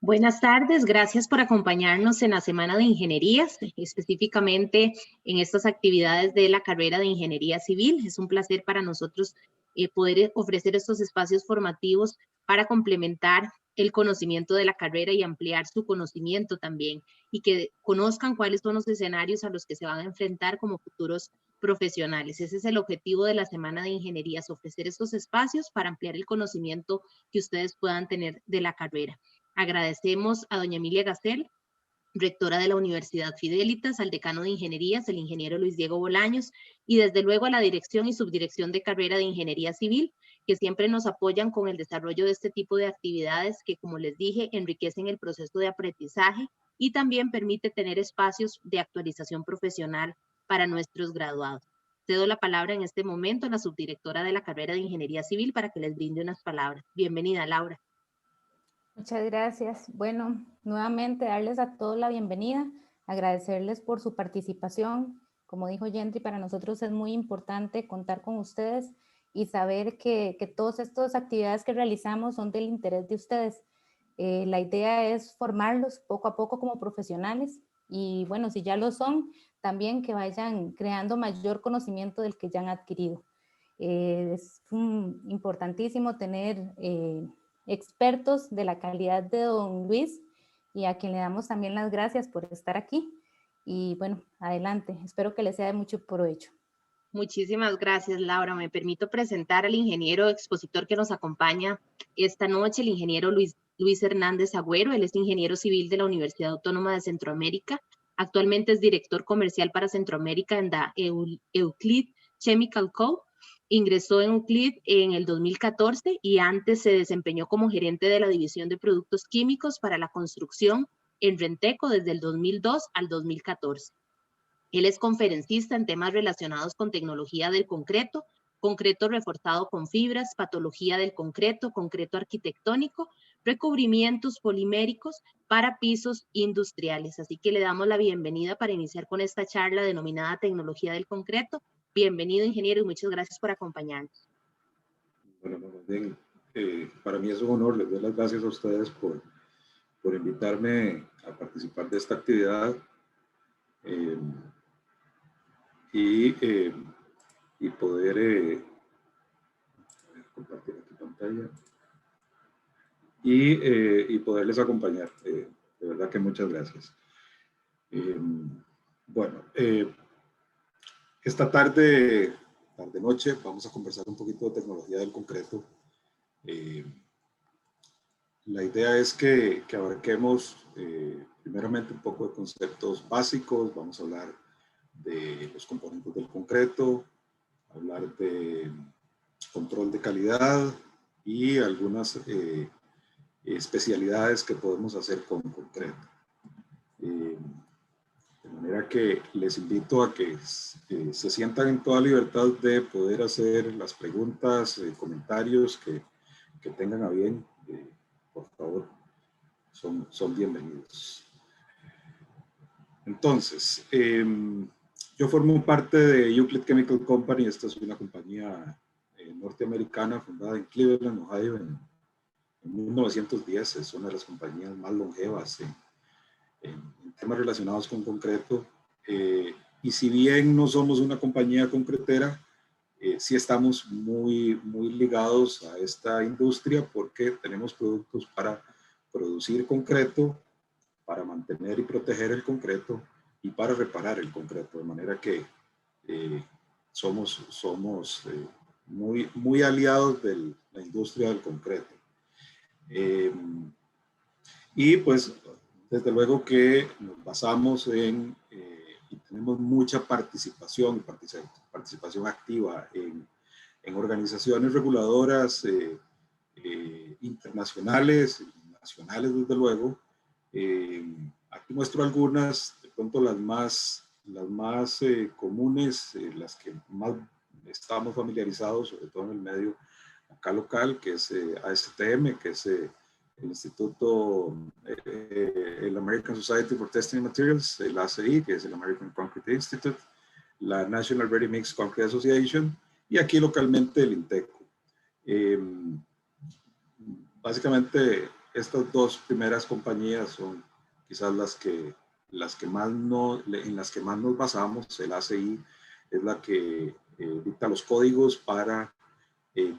Buenas tardes, gracias por acompañarnos en la Semana de Ingenierías, específicamente en estas actividades de la carrera de Ingeniería Civil. Es un placer para nosotros poder ofrecer estos espacios formativos para complementar el conocimiento de la carrera y ampliar su conocimiento también, y que conozcan cuáles son los escenarios a los que se van a enfrentar como futuros profesionales. Ese es el objetivo de la Semana de Ingenierías, ofrecer estos espacios para ampliar el conocimiento que ustedes puedan tener de la carrera. Agradecemos a doña Emilia Gastel, rectora de la Universidad Fidelitas, al decano de Ingenierías, el ingeniero Luis Diego Bolaños, y desde luego a la dirección y subdirección de carrera de Ingeniería Civil, que siempre nos apoyan con el desarrollo de este tipo de actividades que, como les dije, enriquecen el proceso de aprendizaje y también permite tener espacios de actualización profesional para nuestros graduados. Cedo la palabra en este momento a la subdirectora de la carrera de Ingeniería Civil para que les brinde unas palabras. Bienvenida, Laura. Muchas gracias. Bueno, nuevamente darles a todos la bienvenida, agradecerles por su participación. Como dijo Gentry, para nosotros es muy importante contar con ustedes y saber que todas estas actividades que realizamos son del interés de ustedes. La idea es formarlos poco a poco como profesionales y bueno, si ya lo son, también que vayan creando mayor conocimiento del que ya han adquirido. Es importantísimo tener expertos de la calidad de don Luis y a quien le damos también las gracias por estar aquí. Y bueno, adelante, espero que les sea de mucho provecho. Muchísimas gracias, Laura. Me permito presentar al ingeniero expositor que nos acompaña esta noche, el ingeniero Luis Hernández Agüero. Él es ingeniero civil de la Universidad Autónoma de Centroamérica. Actualmente es director comercial para Centroamérica en la Euclid Chemical Co. Ingresó en Euclid en el 2014 y antes se desempeñó como gerente de la División de Productos Químicos para la Construcción en Renteco desde el 2002 al 2014. Él es conferencista en temas relacionados con tecnología del concreto, concreto reforzado con fibras, patología del concreto, concreto arquitectónico, recubrimientos poliméricos para pisos industriales. Así que le damos la bienvenida para iniciar con esta charla denominada Tecnología del Concreto. Bienvenido, ingeniero, y muchas gracias por acompañarnos. Bueno, bien, para mí es un honor. Les doy las gracias a ustedes por invitarme a participar de esta actividad. Y poder compartir aquí pantalla y poderles acompañar. De verdad que muchas gracias. Bueno, esta noche, vamos a conversar un poquito de tecnología del concreto. La idea es que abarquemos primeramente un poco de conceptos básicos. Vamos a hablar de los componentes del concreto, hablar de control de calidad y algunas especialidades que podemos hacer con concreto. De manera que les invito a que se sientan en toda libertad de poder hacer las preguntas, comentarios que tengan a bien. Por favor, son bienvenidos. Entonces, yo formo parte de Euclid Chemical Company. Esta es una compañía norteamericana fundada en Cleveland, Ohio, en 1910. Es una de las compañías más longevas en temas relacionados con concreto. Y si bien no somos una compañía concretera, sí estamos muy ligados a esta industria porque tenemos productos para producir concreto, para mantener y proteger el concreto y para reparar el concreto, de manera que somos muy aliados de la industria del concreto. Y pues desde luego que nos basamos en y tenemos mucha participación activa en organizaciones reguladoras internacionales y nacionales, desde luego. Aquí muestro algunas, de pronto las más comunes, las que más estamos familiarizados, sobre todo en el medio acá local, que es ASTM, que es el Instituto, el American Society for Testing Materials, el ACI, que es el American Concrete Institute, la National Ready Mix Concrete Association, y aquí localmente el INTECO. Básicamente estas dos primeras compañías son quizás en las que más nos basamos. El ACI es la que dicta los códigos para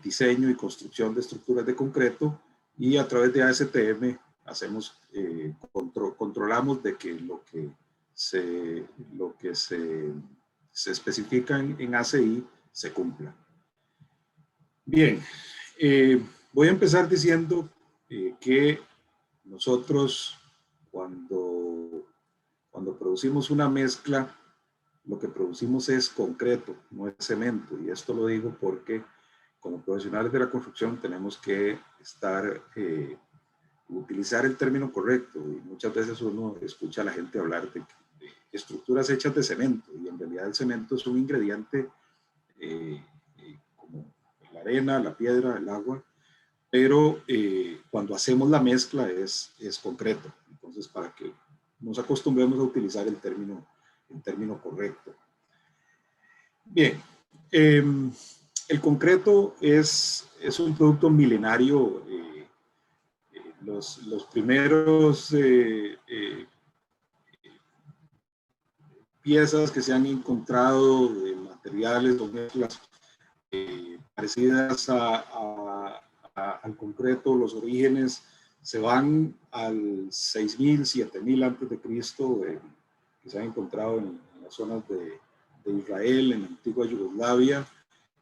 diseño y construcción de estructuras de concreto, y a través de ASTM controlamos de que lo que se especifica en ACI se cumpla. Bien, voy a empezar diciendo que nosotros cuando producimos una mezcla, lo que producimos es concreto, no es cemento. Y esto lo digo porque como profesionales de la construcción tenemos que utilizar el término correcto. Y muchas veces uno escucha a la gente hablar de estructuras hechas de cemento, y en realidad el cemento es un ingrediente como la arena, la piedra, el agua, pero cuando hacemos la mezcla es concreto. Entonces, para que nos acostumbremos a utilizar el término correcto. Bien, el concreto es un producto milenario. Los primeros piezas que se han encontrado de materiales o mezclas parecidas al concreto, los orígenes se van al 6000, 7000 antes de Cristo, que se han encontrado en las zonas de Israel, en la antigua Yugoslavia,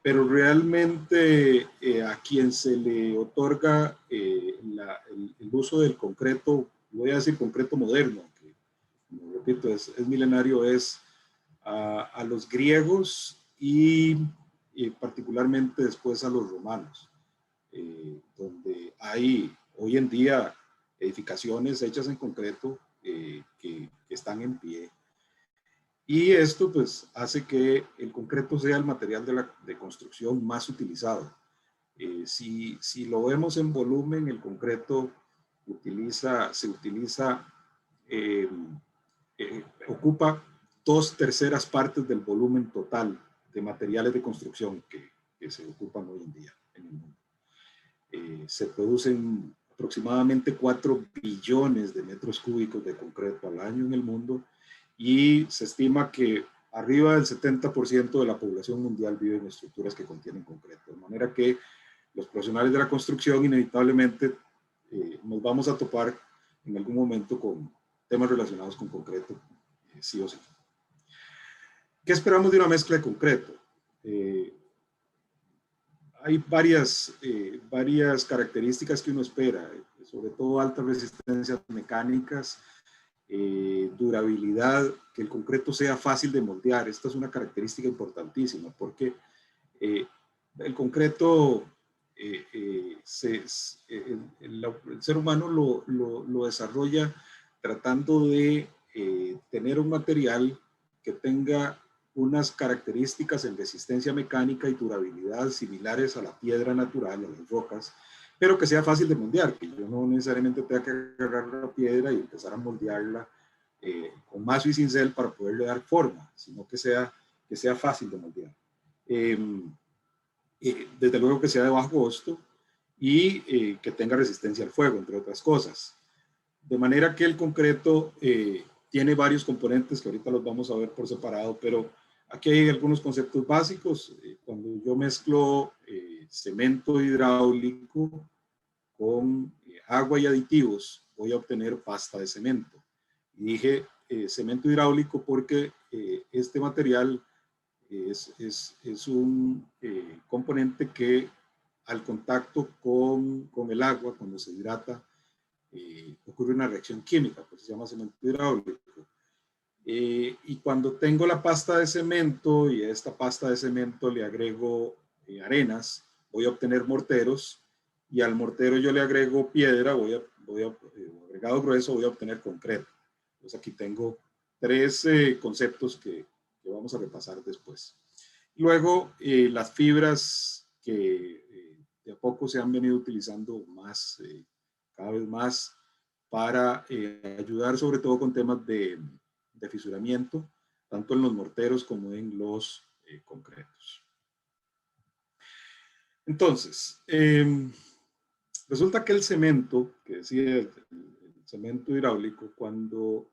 pero realmente a quien se le otorga el uso del concreto, voy a decir concreto moderno, que como repito es milenario, es a los griegos y particularmente después a los romanos, donde hay hoy en día edificaciones hechas en concreto que están en pie. Y esto pues hace que el concreto sea el material de construcción más utilizado. Si lo vemos en volumen, el concreto ocupa 2/3 partes del volumen total de materiales de construcción que se ocupan hoy en día en el mundo. Se producen aproximadamente 4 billones de metros cúbicos de concreto al año en el mundo, y se estima que arriba del 70% de la población mundial vive en estructuras que contienen concreto. De manera que los profesionales de la construcción inevitablemente nos vamos a topar en algún momento con temas relacionados con concreto, sí o sí. ¿Qué esperamos de una mezcla de concreto? Hay varias características que uno espera, sobre todo altas resistencias mecánicas, durabilidad, que el concreto sea fácil de moldear. Esta es una característica importantísima porque el concreto, el ser humano lo desarrolla tratando de tener un material que tenga unas características en resistencia mecánica y durabilidad similares a la piedra natural, a las rocas, pero que sea fácil de moldear, que yo no necesariamente tenga que agarrar la piedra y empezar a moldearla con mazo y cincel para poderle dar forma, sino que sea fácil de moldear. Desde luego que sea de bajo costo y que tenga resistencia al fuego, entre otras cosas. De manera que el concreto tiene varios componentes que ahorita los vamos a ver por separado, pero aquí hay algunos conceptos básicos. Cuando yo mezclo cemento hidráulico con agua y aditivos, voy a obtener pasta de cemento. Y dije cemento hidráulico porque este material es un componente que al contacto con el agua, cuando se hidrata, ocurre una reacción química, pues se llama cemento hidráulico. Y cuando tengo la pasta de cemento y a esta pasta de cemento le agrego arenas, voy a obtener morteros, y al mortero yo le agrego piedra, agregado grueso, voy a obtener concreto. Entonces aquí tengo 3 conceptos que vamos a repasar después. Luego, las fibras que de a poco se han venido utilizando más, cada vez más, para ayudar sobre todo con temas de fisuramiento, tanto en los morteros como en los concretos. Entonces, resulta que el cemento, que decía, el cemento hidráulico, cuando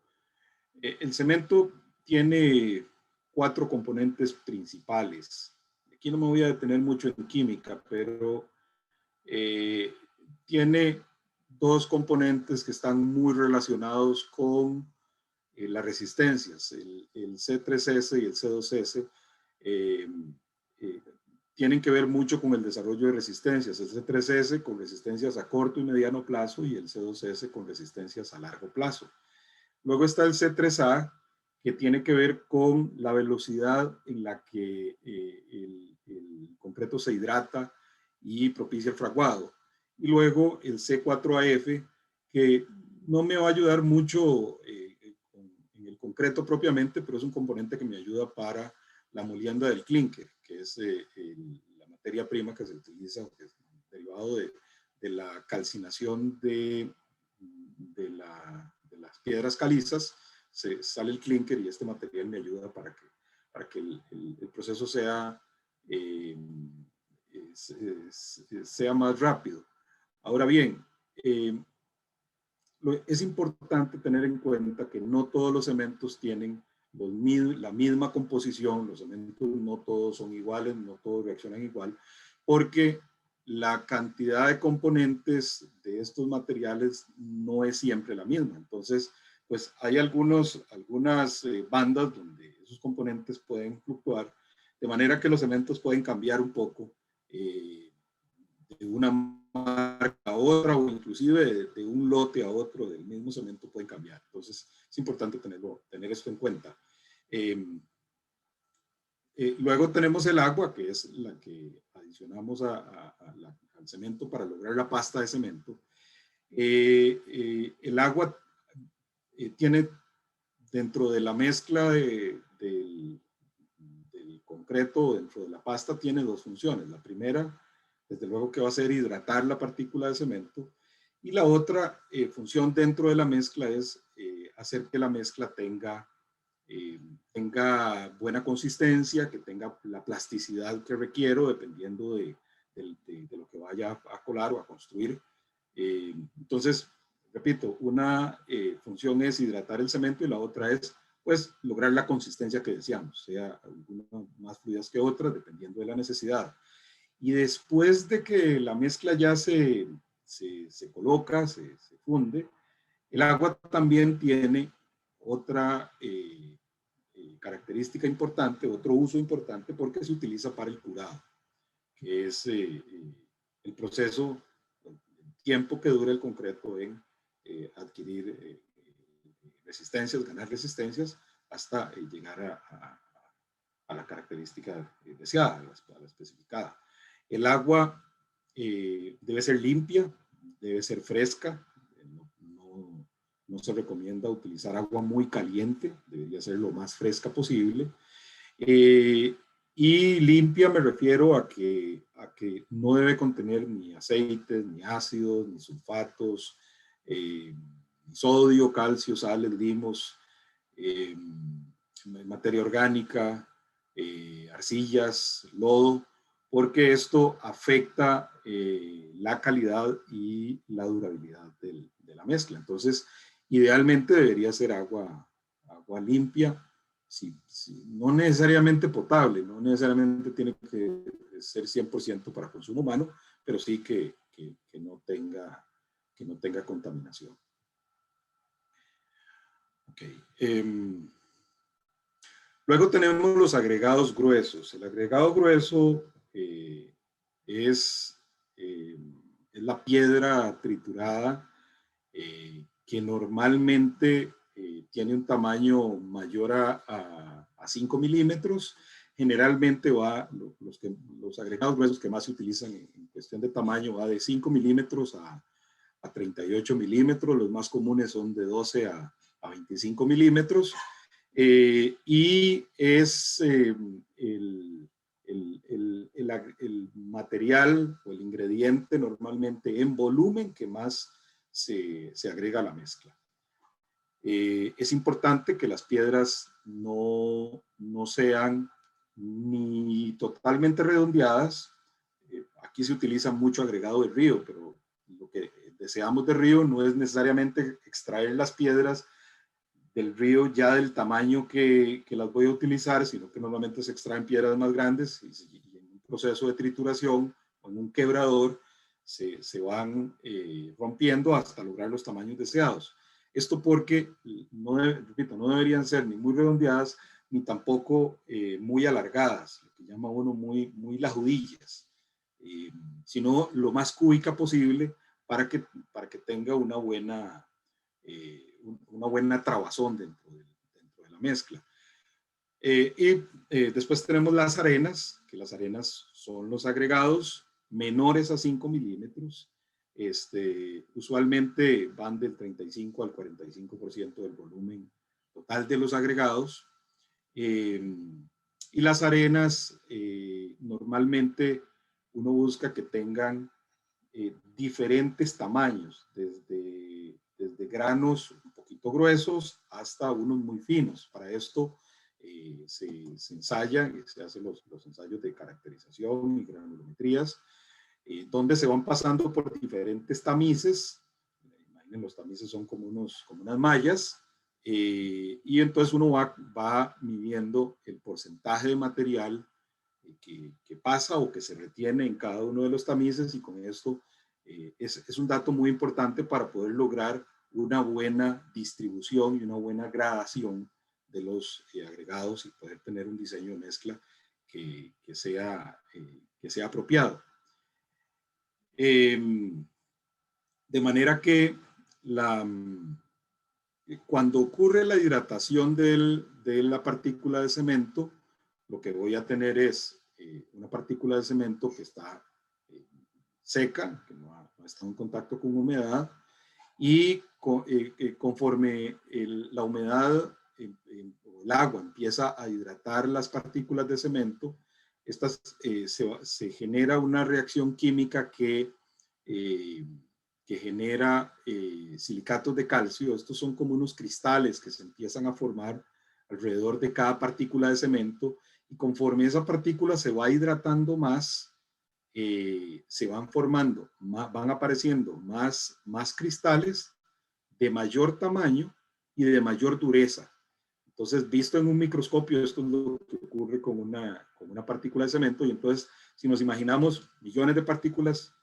el cemento tiene 4 componentes principales. Aquí no me voy a detener mucho en química, pero tiene 2 componentes que están muy relacionados con las resistencias, el C3S y el C2S. Tienen que ver mucho con el desarrollo de resistencias, el C3S con resistencias a corto y mediano plazo y el C2S con resistencias a largo plazo. Luego está el C3A, que tiene que ver con la velocidad en la que el concreto se hidrata y propicia el fraguado. Y luego el C4AF, que no me va a ayudar mucho en el concreto propiamente, pero es un componente que me ayuda para la molienda del clínker, que es la materia prima que se utiliza, que es derivado de la calcinación de las piedras calizas, se sale el clínker y este material me ayuda para que el proceso sea, sea más rápido. Ahora bien, es importante tener en cuenta que no todos los cementos tienen la misma composición, los cementos no todos son iguales, no todos reaccionan igual, porque la cantidad de componentes de estos materiales no es siempre la misma. Entonces, pues hay algunas bandas donde esos componentes pueden fluctuar, de manera que los cementos pueden cambiar un poco de una marca a otra, o inclusive de un lote a otro del mismo cemento pueden cambiar. Entonces, es importante tener esto en cuenta. Luego tenemos el agua, que es la que adicionamos al cemento para lograr la pasta de cemento. El agua tiene dentro de la mezcla del concreto, dentro de la pasta, tiene 2 funciones. La primera, desde luego, que va a ser hidratar la partícula de cemento, y la otra función dentro de la mezcla es hacer que la mezcla tenga buena consistencia, que tenga la plasticidad que requiero dependiendo de lo que vaya a colar o a construir. Entonces, repito, una función es hidratar el cemento y la otra es, pues, lograr la consistencia que deseamos, sea algunas más fluidas que otras, dependiendo de la necesidad. Y después de que la mezcla ya se coloca, se funde, el agua también tiene otra característica importante, otro uso importante, porque se utiliza para el curado, que es el proceso, el tiempo que dura el concreto en adquirir resistencias, ganar resistencias, hasta llegar a la característica deseada, a la especificada. El agua debe ser limpia, debe ser fresca. No se recomienda utilizar agua muy caliente, debería ser lo más fresca posible. Y limpia me refiero a que no debe contener ni aceites, ni ácidos, ni sulfatos, ni sodio, calcio, sales, limos, materia orgánica, arcillas, lodo, porque esto afecta la calidad y la durabilidad de la mezcla. Entonces, idealmente debería ser agua limpia, no necesariamente potable, no necesariamente tiene que ser 100% para consumo humano, pero sí que no tenga contaminación. Okay. Luego tenemos los agregados gruesos. El agregado grueso es la piedra triturada que normalmente tiene un tamaño mayor a 5 milímetros. Generalmente los agregados gruesos que más se utilizan en cuestión de tamaño va de 5 milímetros a 38 milímetros. Los más comunes son de 12 a 25 milímetros. Y es el material o el ingrediente normalmente en volumen que más se agrega a la mezcla. Es importante que las piedras no sean ni totalmente redondeadas. Aquí se utiliza mucho agregado de río, pero lo que deseamos de río no es necesariamente extraer las piedras del río ya del tamaño que las voy a utilizar, sino que normalmente se extraen piedras más grandes y en un proceso de trituración o en un quebrador se van rompiendo hasta lograr los tamaños deseados. Esto porque, repito, no deberían ser ni muy redondeadas ni tampoco muy alargadas, lo que llama uno muy lajudillas, sino lo más cúbica posible para que tenga una buena trabazón dentro de la mezcla. Después tenemos las arenas, que las arenas son los agregados menores a 5 milímetros. Usualmente van del 35 al 45% del volumen total de los agregados. Y las arenas normalmente uno busca que tengan diferentes tamaños, desde granos un poquito gruesos hasta unos muy finos. Para esto se ensayan, se hacen los ensayos de caracterización y granulometrías, donde se van pasando por diferentes tamices. Imaginen, los tamices son como unas mallas, y entonces uno va midiendo el porcentaje de material que pasa o que se retiene en cada uno de los tamices, y con esto es un dato muy importante para poder lograr una buena distribución y una buena gradación de los agregados y poder tener un diseño de mezcla que sea apropiado. De manera que cuando ocurre la hidratación de la partícula de cemento, lo que voy a tener es una partícula de cemento que está seca, que no ha estado en contacto con humedad, y conforme la humedad o el agua empieza a hidratar las partículas de cemento, se genera una reacción química que genera silicatos de calcio. Estos son como unos cristales que se empiezan a formar alrededor de cada partícula de cemento, y conforme esa partícula se va hidratando más, se van formando, van apareciendo más cristales de mayor tamaño y de mayor dureza. Entonces, visto en un microscopio, esto es lo que ocurre con una partícula de cemento, y entonces, si nos imaginamos millones de partículas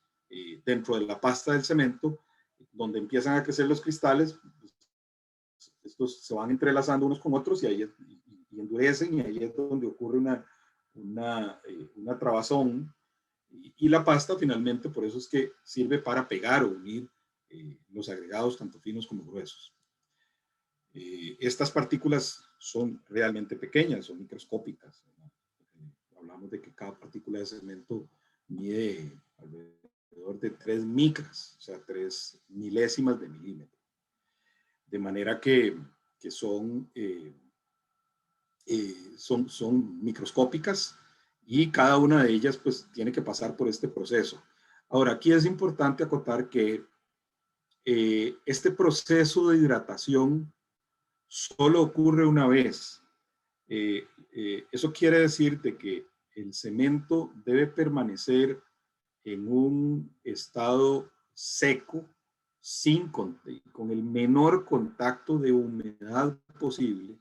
dentro de la pasta del cemento, donde empiezan a crecer los cristales, estos se van entrelazando unos con otros y endurecen, y ahí es donde ocurre una trabazón, y la pasta finalmente, por eso es que sirve para pegar o unir los agregados tanto finos como gruesos. Estas partículas son realmente pequeñas, son microscópicas, ¿no? Hablamos de que cada partícula de cemento mide alrededor de 3 micras, o sea, 3 milésimas de milímetro. De manera que son microscópicas, y cada una de ellas pues tiene que pasar por este proceso. Ahora, aquí es importante acotar que este proceso de hidratación solo ocurre una vez. Eso quiere decir de que el cemento debe permanecer en un estado seco, con el menor contacto de humedad posible,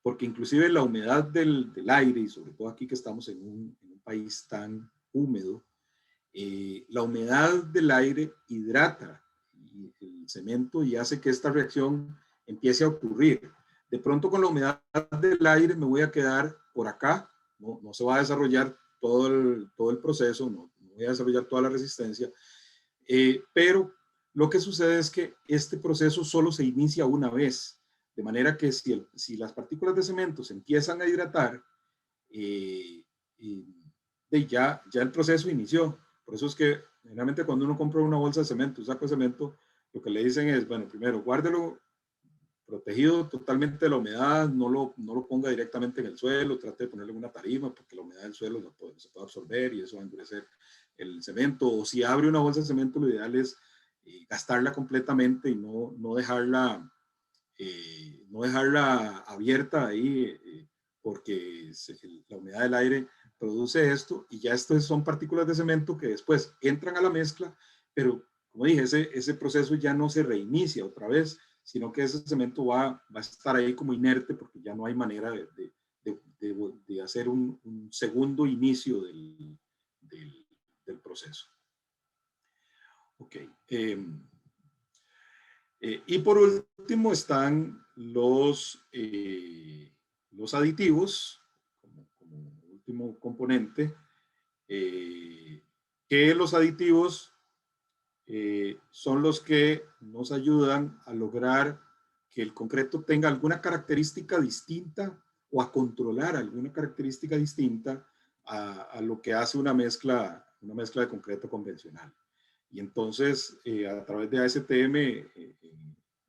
porque inclusive la humedad del aire, y sobre todo aquí que estamos en un país tan húmedo, la humedad del aire hidrata el cemento y hace que esta reacción empiece a ocurrir. De pronto, con la humedad del aire me voy a quedar por acá, no se va a desarrollar todo el proceso, no voy a desarrollar toda la resistencia, pero lo que sucede es que este proceso solo se inicia una vez, de manera que si las partículas de cemento se empiezan a hidratar, ya el proceso inició. Por eso es que generalmente cuando uno compra una bolsa de cemento, un saco de cemento, lo que le dicen es, bueno, primero guárdelo protegido totalmente de la humedad, no lo ponga directamente en el suelo, trate de ponerle una tarima, porque la humedad del suelo se puede absorber y eso va a endurecer el cemento. O si abre una bolsa de cemento, lo ideal es gastarla completamente y no dejarla abierta ahí, porque la humedad del aire produce esto, y ya estas son partículas de cemento que después entran a la mezcla, pero como dije, ese proceso ya no se reinicia otra vez, sino que ese cemento va a estar ahí como inerte porque ya no hay manera de hacer un segundo inicio del proceso. Ok. Y por último están los aditivos, como último componente, que los aditivos son los que nos ayudan a lograr que el concreto tenga alguna característica distinta o a controlar alguna característica distinta a lo que hace una mezcla de concreto convencional. Y entonces, a través de ASTM, en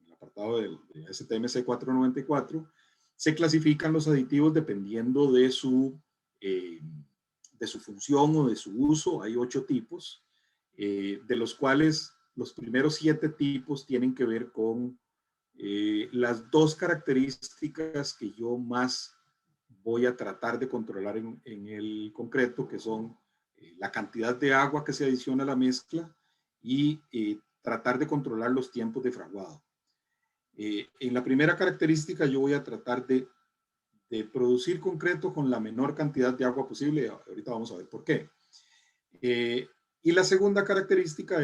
el apartado de ASTM C494, se clasifican los aditivos dependiendo de su función o de su uso. Hay 8 tipos, de los cuales los primeros 7 tipos tienen que ver con las 2 características que yo más voy a tratar de controlar en el concreto, que son la cantidad de agua que se adiciona a la mezcla y tratar de controlar los tiempos de fraguado. En la primera característica yo voy a tratar de producir concreto con la menor cantidad de agua posible. Ahorita vamos a ver por qué. Y la segunda característica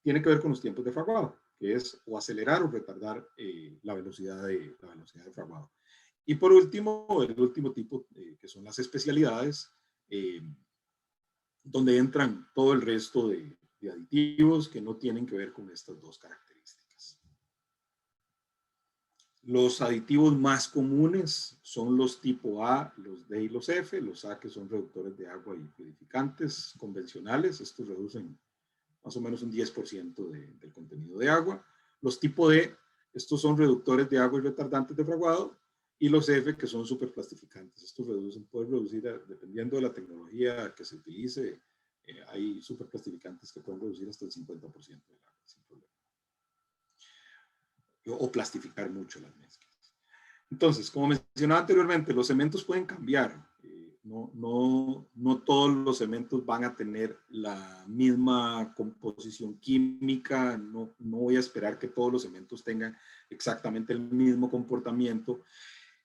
tiene que ver con los tiempos de fraguado, que es o acelerar o retardar la velocidad de fraguado. Y por último, el último tipo, que son las especialidades, donde entran todo el resto de aditivos que no tienen que ver con estas 2 características. Los aditivos más comunes son los tipo A, los D y los F. Los A, que son reductores de agua y fluidificantes convencionales. Estos reducen más o menos un 10% del contenido de agua. Los tipo D, estos son reductores de agua y retardantes de fraguado. Y los F, que son superplastificantes. Estos pueden reducir, dependiendo de la tecnología que se utilice, hay superplastificantes que pueden reducir hasta el 50% del agua sin problema. O plastificar mucho las mezclas. Entonces, como mencionaba anteriormente, los cementos pueden cambiar. No todos los cementos van a tener la misma composición química. No voy a esperar que todos los cementos tengan exactamente el mismo comportamiento.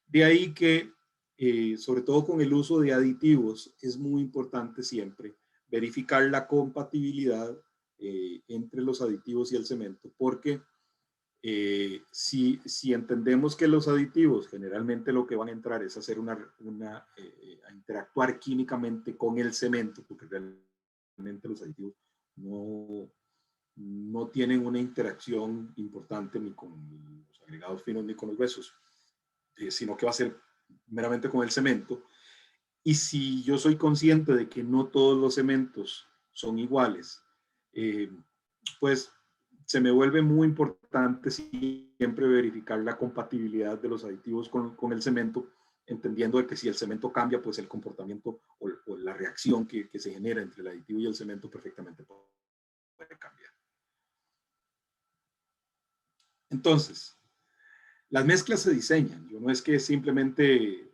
De ahí que, sobre todo con el uso de aditivos, es muy importante siempre verificar la compatibilidad entre los aditivos y el cemento, porque si entendemos que los aditivos generalmente lo que van a entrar es hacer a interactuar químicamente con el cemento, porque realmente los aditivos no tienen una interacción importante ni con los agregados finos ni con los gruesos, sino que va a ser meramente con el cemento. Y si yo soy consciente de que no todos los cementos son iguales, pues se me vuelve muy importante siempre verificar la compatibilidad de los aditivos con el cemento, entendiendo de que si el cemento cambia, pues el comportamiento o la reacción que se genera entre el aditivo y el cemento perfectamente puede cambiar. Entonces, las mezclas se diseñan. Yo no es que simplemente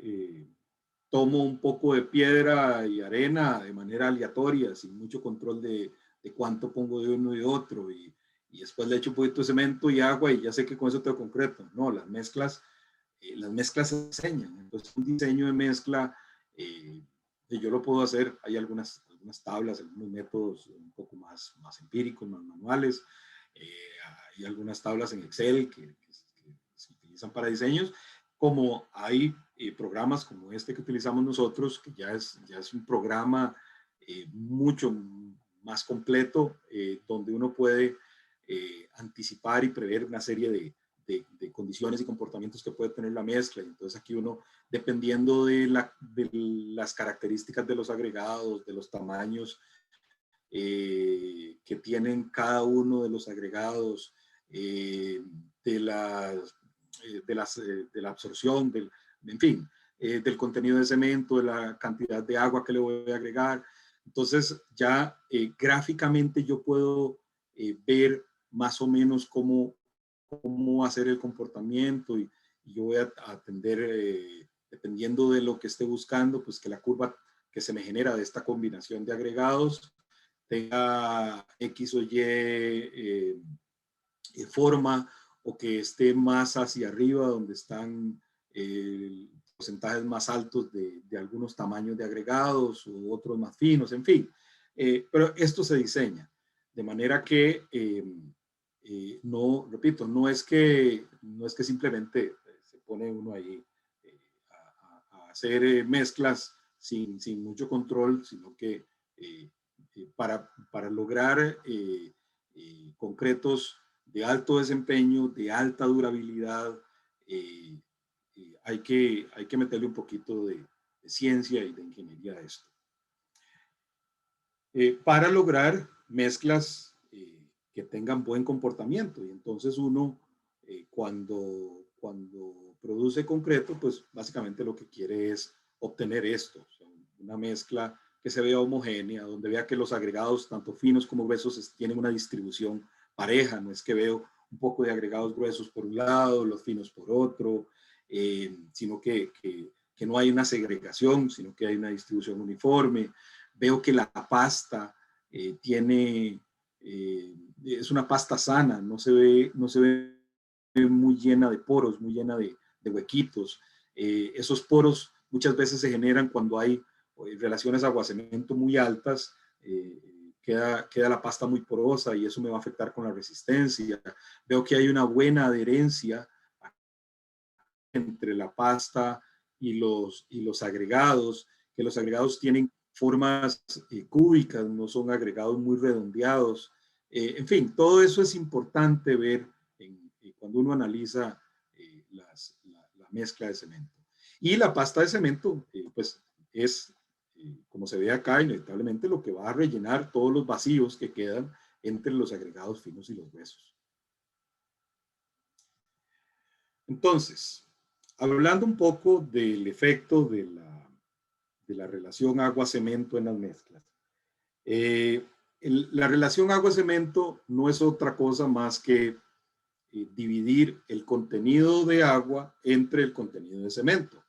tomo un poco de piedra y arena de manera aleatoria, sin mucho control de cuánto pongo de uno y de otro, y después le echo un poquito de cemento y agua y ya sé que con eso tengo concreto. No, las mezclas se diseñan. Entonces, un diseño de mezcla, yo lo puedo hacer. Hay algunas tablas, algunos métodos un poco más empíricos, más manuales. Hay algunas tablas en Excel que se utilizan para diseños, como hay programas como este que utilizamos nosotros, que ya es un programa mucho más completo, donde uno puede anticipar y prever una serie de condiciones y comportamientos que puede tener la mezcla. Entonces aquí uno, dependiendo de las características de los agregados, de los tamaños que tienen cada uno de los agregados, de la absorción, en fin, del contenido de cemento, de la cantidad de agua que le voy a agregar. Entonces ya gráficamente yo puedo ver más o menos cómo hacer el comportamiento, y yo voy a atender, dependiendo de lo que esté buscando, pues que la curva que se me genera de esta combinación de agregados tenga X o Y forma, o que esté más hacia arriba, donde están porcentajes más altos de algunos tamaños de agregados u otros más finos, en fin. Pero esto se diseña de manera que, no, repito, no es que simplemente se pone uno ahí a hacer mezclas sin mucho control, sino que para lograr concretos de alto desempeño, de alta durabilidad, hay que meterle un poquito de ciencia y de ingeniería a esto. Para lograr mezclas que tengan buen comportamiento. Y entonces uno, cuando produce concreto, pues básicamente lo que quiere es obtener esto, o sea, una mezcla que se vea homogénea, donde vea que los agregados, tanto finos como gruesos, tienen una distribución pareja. No es que veo un poco de agregados gruesos por un lado, los finos por otro, sino que no hay una segregación, sino que hay una distribución uniforme. Veo que la pasta es una pasta sana, no se ve muy llena de poros, muy llena de huequitos. Esos poros muchas veces se generan cuando hay relaciones agua-cemento muy altas. Queda la pasta muy porosa y eso me va a afectar con la resistencia. Veo que hay una buena adherencia entre la pasta y los agregados, que los agregados tienen formas cúbicas, no son agregados muy redondeados. En fin, todo eso es importante ver cuando uno analiza la mezcla de cemento. Y la pasta de cemento, pues es, como se ve acá, inevitablemente lo que va a rellenar todos los vacíos que quedan entre los agregados finos y los gruesos. Entonces, hablando un poco del efecto de la relación agua-cemento en las mezclas. La relación agua-cemento no es otra cosa más que dividir el contenido de agua entre el contenido de cemento.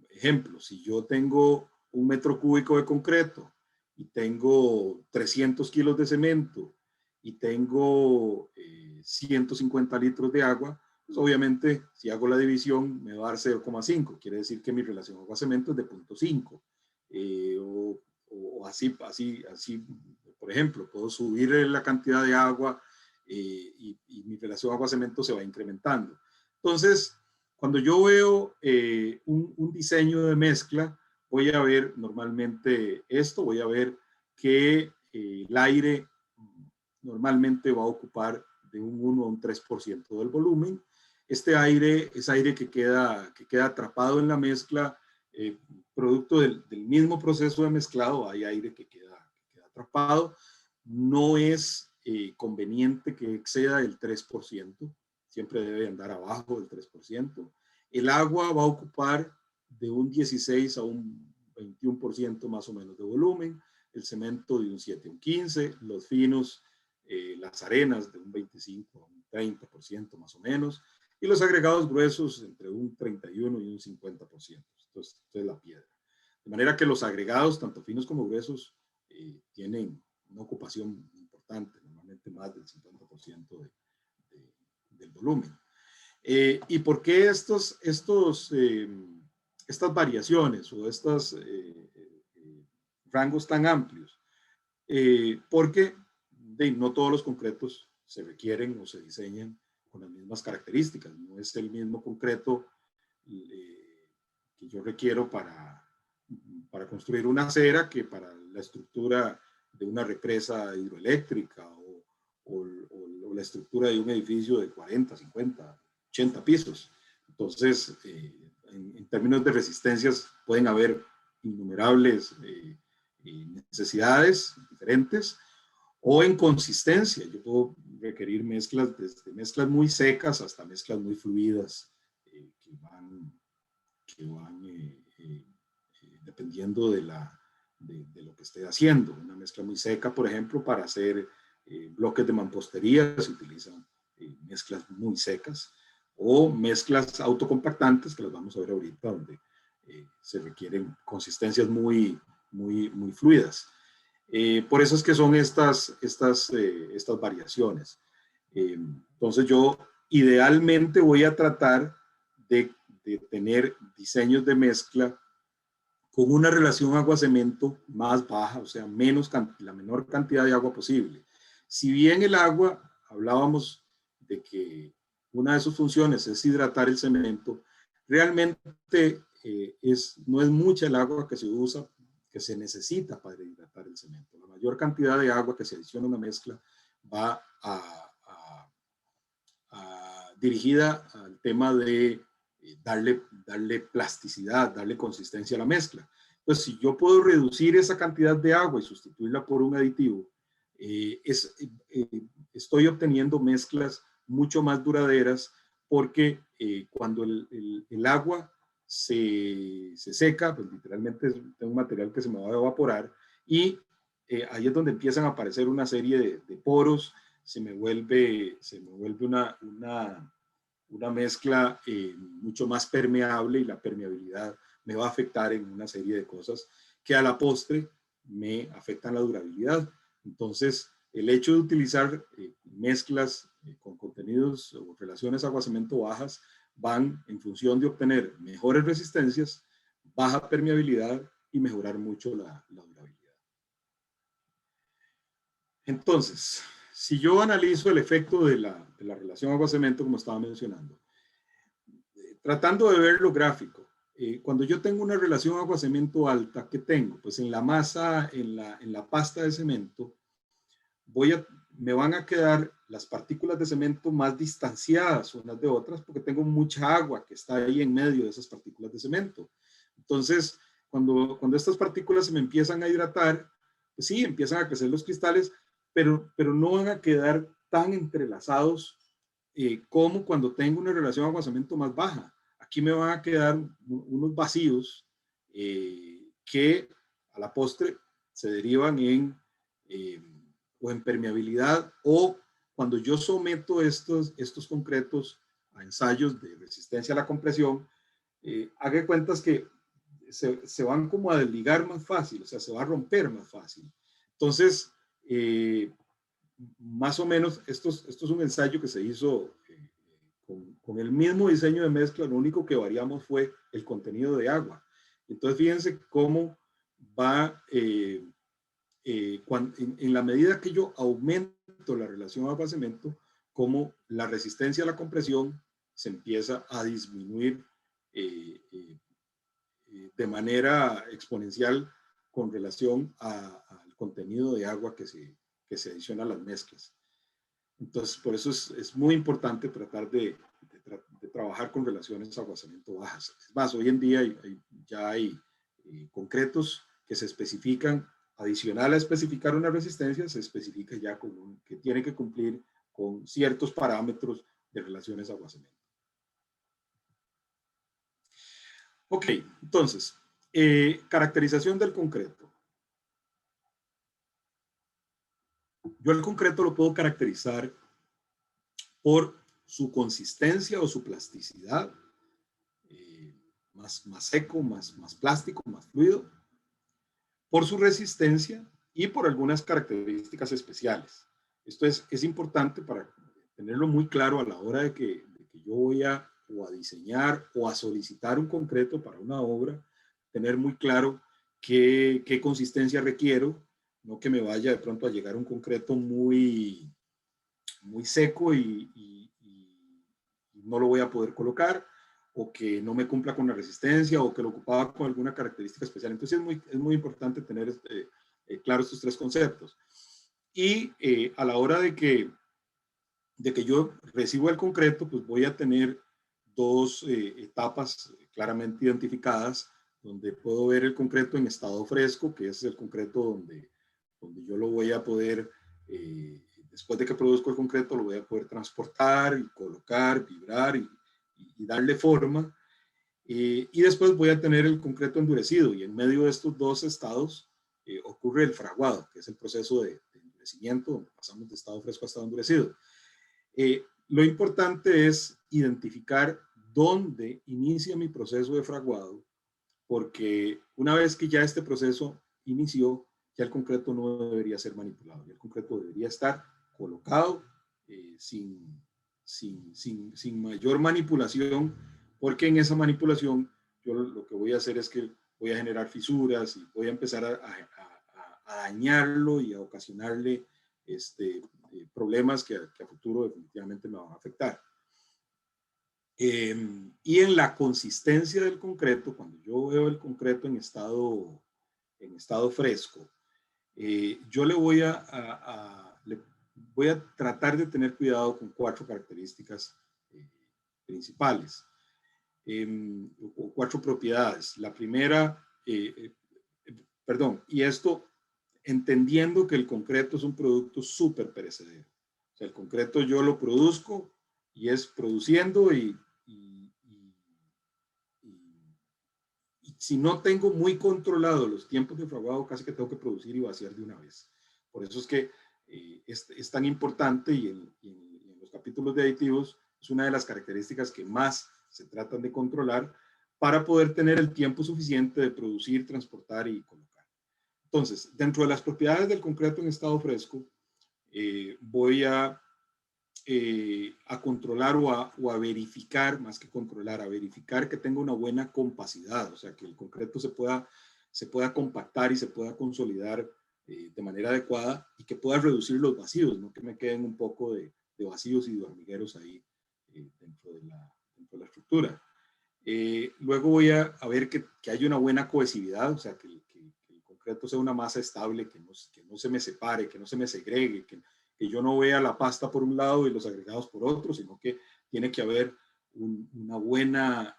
Ejemplo, si yo tengo 1 metro cúbico de concreto y tengo 300 kilos de cemento y tengo 150 litros de agua, pues obviamente si hago la división me va a dar 0,5. Quiere decir que mi relación agua-cemento es de 0,5. O así, por ejemplo, puedo subir la cantidad de agua y mi relación agua-cemento se va incrementando. Entonces, cuando yo veo un diseño de mezcla, voy a ver normalmente esto, voy a ver que el aire normalmente va a ocupar de un 1 a un 3% del volumen. Este aire es aire que queda atrapado en la mezcla, producto del mismo proceso de mezclado. Hay aire que queda atrapado. No es conveniente que exceda el 3%, siempre debe andar abajo del 3%. El agua va a ocupar de un 16 a un 21% más o menos de volumen, el cemento de un 7 a un 15%, los finos, las arenas de un 25 a un 30% más o menos, y los agregados gruesos entre un 31 y un 50%. Entonces, esto es la piedra. De manera que los agregados, tanto finos como gruesos, tienen una ocupación importante, normalmente más del 50% del volumen. ¿Y por qué estas variaciones o estos rangos tan amplios? Porque no todos los concretos se requieren o se diseñan con las mismas características. No es el mismo concreto que yo requiero para construir una acera que para la estructura de una represa hidroeléctrica o la estructura de un edificio de 40, 50, 80 pisos. Entonces, en términos de resistencias, pueden haber innumerables necesidades diferentes, o en consistencia. Yo puedo requerir mezclas, desde mezclas muy secas hasta mezclas muy fluidas, que van dependiendo de lo que esté haciendo. Una mezcla muy seca, por ejemplo, para hacer bloques de mampostería se utilizan mezclas muy secas, o mezclas autocompactantes, que las vamos a ver ahorita, donde se requieren consistencias muy fluidas. Por eso es que son estas variaciones. Entonces yo idealmente voy a tratar de tener diseños de mezcla con una relación agua-cemento más baja, o sea, la menor cantidad de agua posible. Si bien el agua, hablábamos de que una de sus funciones es hidratar el cemento, realmente no es mucha el agua que se usa, que se necesita para hidratar el cemento. La mayor cantidad de agua que se adiciona a una mezcla va dirigida al tema de darle plasticidad, darle consistencia a la mezcla. Entonces, si yo puedo reducir esa cantidad de agua y sustituirla por un aditivo, estoy obteniendo mezclas mucho más duraderas, porque cuando el agua se seca, pues literalmente es un material que se me va a evaporar, y ahí es donde empiezan a aparecer una serie de poros. Se me vuelve una mezcla mucho más permeable, y la permeabilidad me va a afectar en una serie de cosas que a la postre me afectan la durabilidad. Entonces, el hecho de utilizar mezclas con contenidos o relaciones agua-cemento bajas van en función de obtener mejores resistencias, baja permeabilidad y mejorar mucho la durabilidad. Entonces, si yo analizo el efecto de la relación agua-cemento, como estaba mencionando, tratando de ver lo gráfico, cuando yo tengo una relación agua-cemento alta, ¿qué tengo? Pues en la masa, en la pasta de cemento, me van a quedar las partículas de cemento más distanciadas unas de otras, porque tengo mucha agua que está ahí en medio de esas partículas de cemento. Entonces, cuando estas partículas se me empiezan a hidratar, pues sí, empiezan a crecer los cristales, pero no van a quedar tan entrelazados como cuando tengo una relación agua-cemento más baja. Aquí me van a quedar unos vacíos que a la postre se derivan o en permeabilidad, o cuando yo someto estos concretos a ensayos de resistencia a la compresión, haga cuentas que se van como a desligar más fácil, o sea, se va a romper más fácil. Entonces, más o menos, esto es un ensayo que se hizo con el mismo diseño de mezcla. Lo único que variamos fue el contenido de agua. Entonces, fíjense cómo va, en la medida que yo aumento la relación agua-cemento, cómo la resistencia a la compresión se empieza a disminuir de manera exponencial con relación al contenido de agua que se adiciona a las mezclas. Entonces, por eso es muy importante tratar de trabajar con relaciones agua-cemento bajas. Es más, hoy en día ya hay concretos que se especifican, adicional a especificar una resistencia, se especifica ya que tiene que cumplir con ciertos parámetros de relaciones agua-cemento. Ok, entonces, caracterización del concreto. Yo el concreto lo puedo caracterizar por su consistencia o su plasticidad, más seco, más plástico, más fluido, por su resistencia y por algunas características especiales. Esto es importante para tenerlo muy claro a la hora de que yo voy a diseñar o a solicitar un concreto para una obra, tener muy claro qué consistencia requiero, no que me vaya de pronto a llegar un concreto muy seco y no lo voy a poder colocar, o que no me cumpla con la resistencia, o que lo ocupaba con alguna característica especial. Entonces es muy importante tener claro estos tres conceptos. Y a la hora de que yo recibo el concreto, pues voy a tener dos etapas claramente identificadas, donde puedo ver el concreto en estado fresco, que es el concreto donde yo lo voy a poder, después de que produzco el concreto, lo voy a poder transportar y colocar, vibrar y darle forma. Y después voy a tener el concreto endurecido, y en medio de estos dos estados ocurre el fraguado, que es el proceso de endurecimiento, donde pasamos de estado fresco a estado endurecido. Lo importante es identificar dónde inicia mi proceso de fraguado, porque una vez que ya este proceso inició, ya el concreto no debería ser manipulado, ya el concreto debería estar colocado sin mayor manipulación, porque en esa manipulación yo lo que voy a hacer es que voy a generar fisuras y voy a empezar a dañarlo y a ocasionarle problemas que a futuro definitivamente me van a afectar. Y en la consistencia del concreto, cuando yo veo el concreto en estado fresco, yo le voy a tratar de tener cuidado con 4 características principales, o 4 propiedades. La primera, y esto entendiendo que el concreto es un producto súper perecedero. O sea, el concreto yo lo produzco y es produciendo y si no tengo muy controlado los tiempos de fraguado, casi que tengo que producir y vaciar de una vez. Por eso es que es tan importante y en los capítulos de aditivos es una de las características que más se tratan de controlar para poder tener el tiempo suficiente de producir, transportar y colocar. Entonces, dentro de las propiedades del concreto en estado fresco, voy a controlar o a verificar, más que controlar, a verificar que tenga una buena compacidad, o sea, que el concreto se pueda compactar y se pueda consolidar de manera adecuada y que pueda reducir los vacíos, no que me queden un poco de vacíos y de hormigueros ahí dentro de la estructura. Luego voy a ver que haya una buena cohesividad, o sea, que el concreto sea una masa estable, que no se me separe, que no se me segregue, que yo no vea la pasta por un lado y los agregados por otro, sino que tiene que haber una buena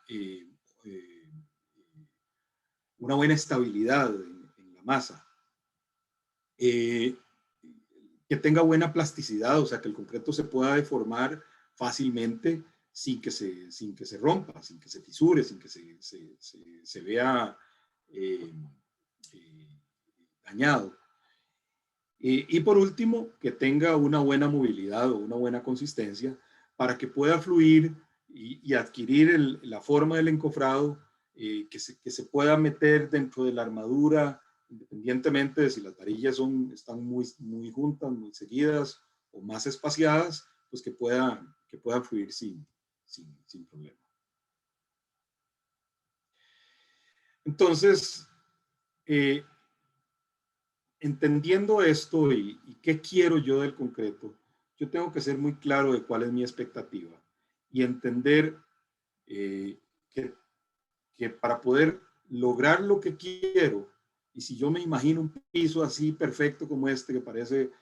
estabilidad en la masa. Que tenga buena plasticidad, o sea, que el concreto se pueda deformar fácilmente sin que se rompa, sin que se fisure, sin que se vea dañado. Y por último, que tenga una buena movilidad o una buena consistencia para que pueda fluir y adquirir la forma del encofrado, que se pueda meter dentro de la armadura, independientemente de si las varillas están muy juntas, muy seguidas o más espaciadas, pues que pueda fluir sin problema. Entonces, entendiendo esto y qué quiero yo del concreto, yo tengo que ser muy claro de cuál es mi expectativa y entender que para poder lograr lo que quiero, y si yo me imagino un piso así perfecto como este, que parece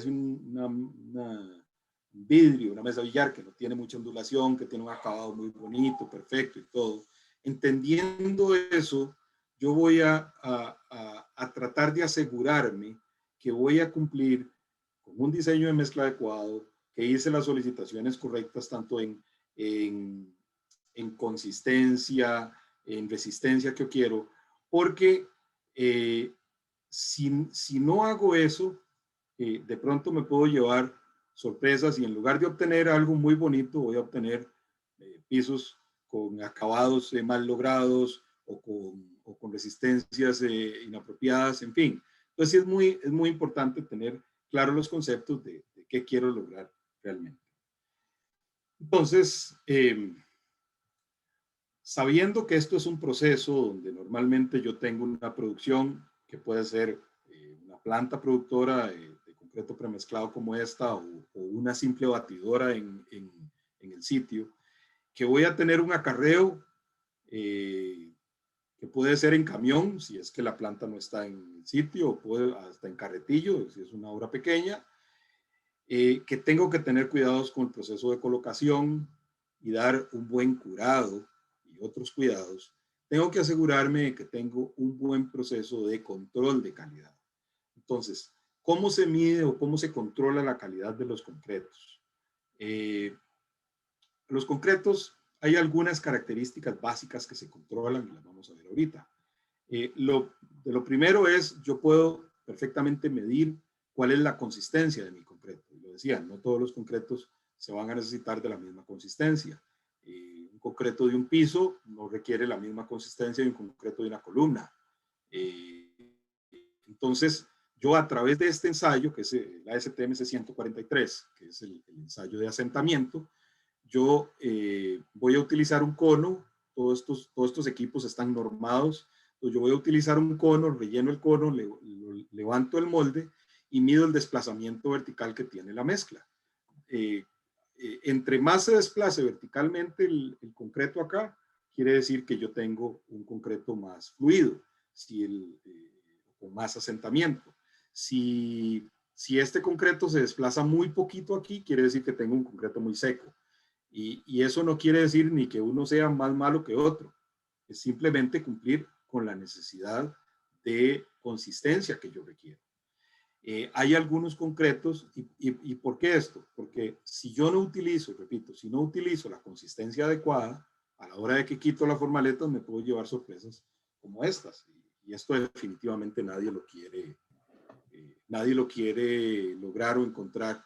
un vidrio, una mesa de billar que no tiene mucha ondulación, que tiene un acabado muy bonito, perfecto y todo, entendiendo eso, yo voy a tratar de asegurarme que voy a cumplir con un diseño de mezcla adecuado, que hice las solicitaciones correctas tanto en consistencia, en resistencia que yo quiero, porque si no hago eso, de pronto me puedo llevar sorpresas y en lugar de obtener algo muy bonito, voy a obtener pisos con acabados mal logrados o con resistencias inapropiadas, en fin. Entonces es muy importante tener claros los conceptos de qué quiero lograr realmente. Entonces, sabiendo que esto es un proceso donde normalmente yo tengo una producción que puede ser una planta productora de concreto premezclado como esta o una simple batidora en el sitio, que voy a tener un acarreo que puede ser en camión, si es que la planta no está en el sitio, o puede hasta en carretillo, si es una obra pequeña, que tengo que tener cuidados con el proceso de colocación y dar un buen curado y otros cuidados. Tengo que asegurarme de que tengo un buen proceso de control de calidad. Entonces, ¿cómo se mide o cómo se controla la calidad de los concretos? Los concretos, hay algunas características básicas que se controlan y las vamos a ver ahorita. Lo primero es, yo puedo perfectamente medir cuál es la consistencia de mi concreto. Lo decía, no todos los concretos se van a necesitar de la misma consistencia. Un concreto de un piso no requiere la misma consistencia de un concreto de una columna. Entonces, yo a través de este ensayo, que es la ASTM 143, que es el ensayo de asentamiento, yo voy a utilizar un cono. Todos estos equipos están normados. Entonces yo voy a utilizar un cono, relleno el cono, levanto el molde y mido el desplazamiento vertical que tiene la mezcla. Entre más se desplace verticalmente el concreto acá, quiere decir que yo tengo un concreto más fluido, con más asentamiento. Si este concreto se desplaza muy poquito aquí, quiere decir que tengo un concreto muy seco. Y eso no quiere decir ni que uno sea más malo que otro. Es simplemente cumplir con la necesidad de consistencia que yo requiero. Hay algunos concretos, y ¿por qué esto? Porque si yo no utilizo, repito, si no utilizo la consistencia adecuada, a la hora de que quito la formaleta me puedo llevar sorpresas como estas. Y esto definitivamente nadie lo quiere lograr o encontrar,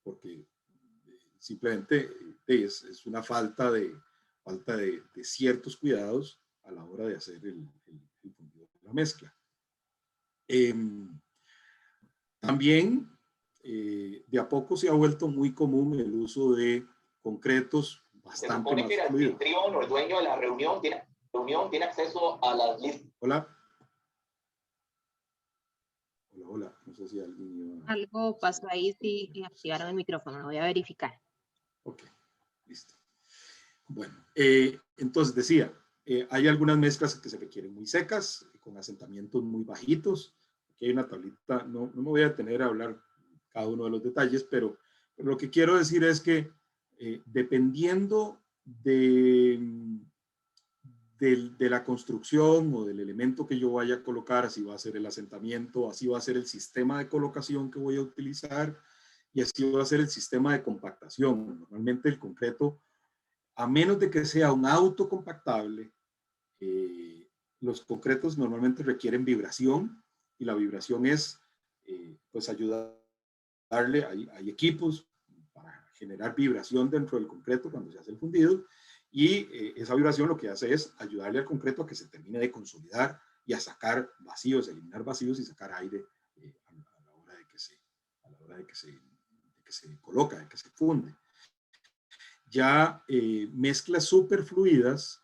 porque simplemente es una falta de ciertos cuidados a la hora de hacer el fundido de la mezcla. También de a poco se ha vuelto muy común el uso de concretos bastante más fluidos. El anfitrión o el dueño de la reunión tiene acceso a las listas. Hola. Hola, no sé si alguien iba... Algo pasó ahí, sí, activaron el micrófono, lo voy a verificar. Ok, listo. Bueno, entonces decía, hay algunas mezclas que se requieren muy secas, con asentamientos muy bajitos. Aquí hay una tablita, no me voy a detener a hablar cada uno de los detalles, pero lo que quiero decir es que dependiendo de la construcción o del elemento que yo vaya a colocar, así va a ser el asentamiento, así va a ser el sistema de colocación que voy a utilizar y así va a ser el sistema de compactación. Normalmente el concreto, a menos de que sea un autocompactable, los concretos normalmente requieren vibración y la vibración es pues ayudarle, hay equipos para generar vibración dentro del concreto cuando se hace el fundido y esa vibración lo que hace es ayudarle al concreto a que se termine de consolidar y a sacar vacíos, eliminar vacíos y sacar aire a la hora de que se coloca, de que se funde. Ya mezclas súper fluidas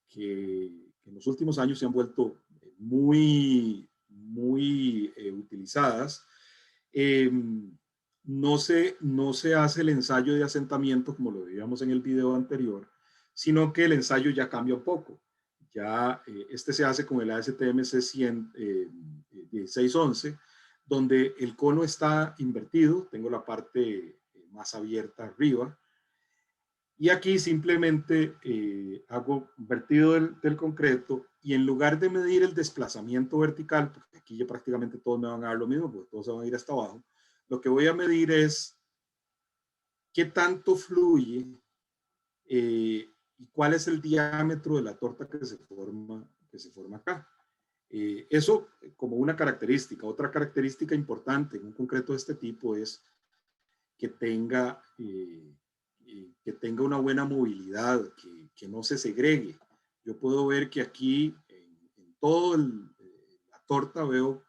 que en los últimos años se han vuelto muy utilizadas. No se hace el ensayo de asentamiento como lo veíamos en el video anterior, sino que el ensayo ya cambia un poco. Ya este se hace con el ASTM 1611, donde el cono está invertido, tengo la parte más abierta arriba, y aquí simplemente hago vertido del concreto y en lugar de medir el desplazamiento vertical, porque aquí ya prácticamente todos me van a dar lo mismo, porque todos se van a ir hasta abajo, lo que voy a medir es qué tanto fluye y cuál es el diámetro de la torta que se forma acá. Eso como una característica. Otra característica importante en un concreto de este tipo es que tenga una buena movilidad, que no se segregue. Yo puedo ver que aquí en toda la torta veo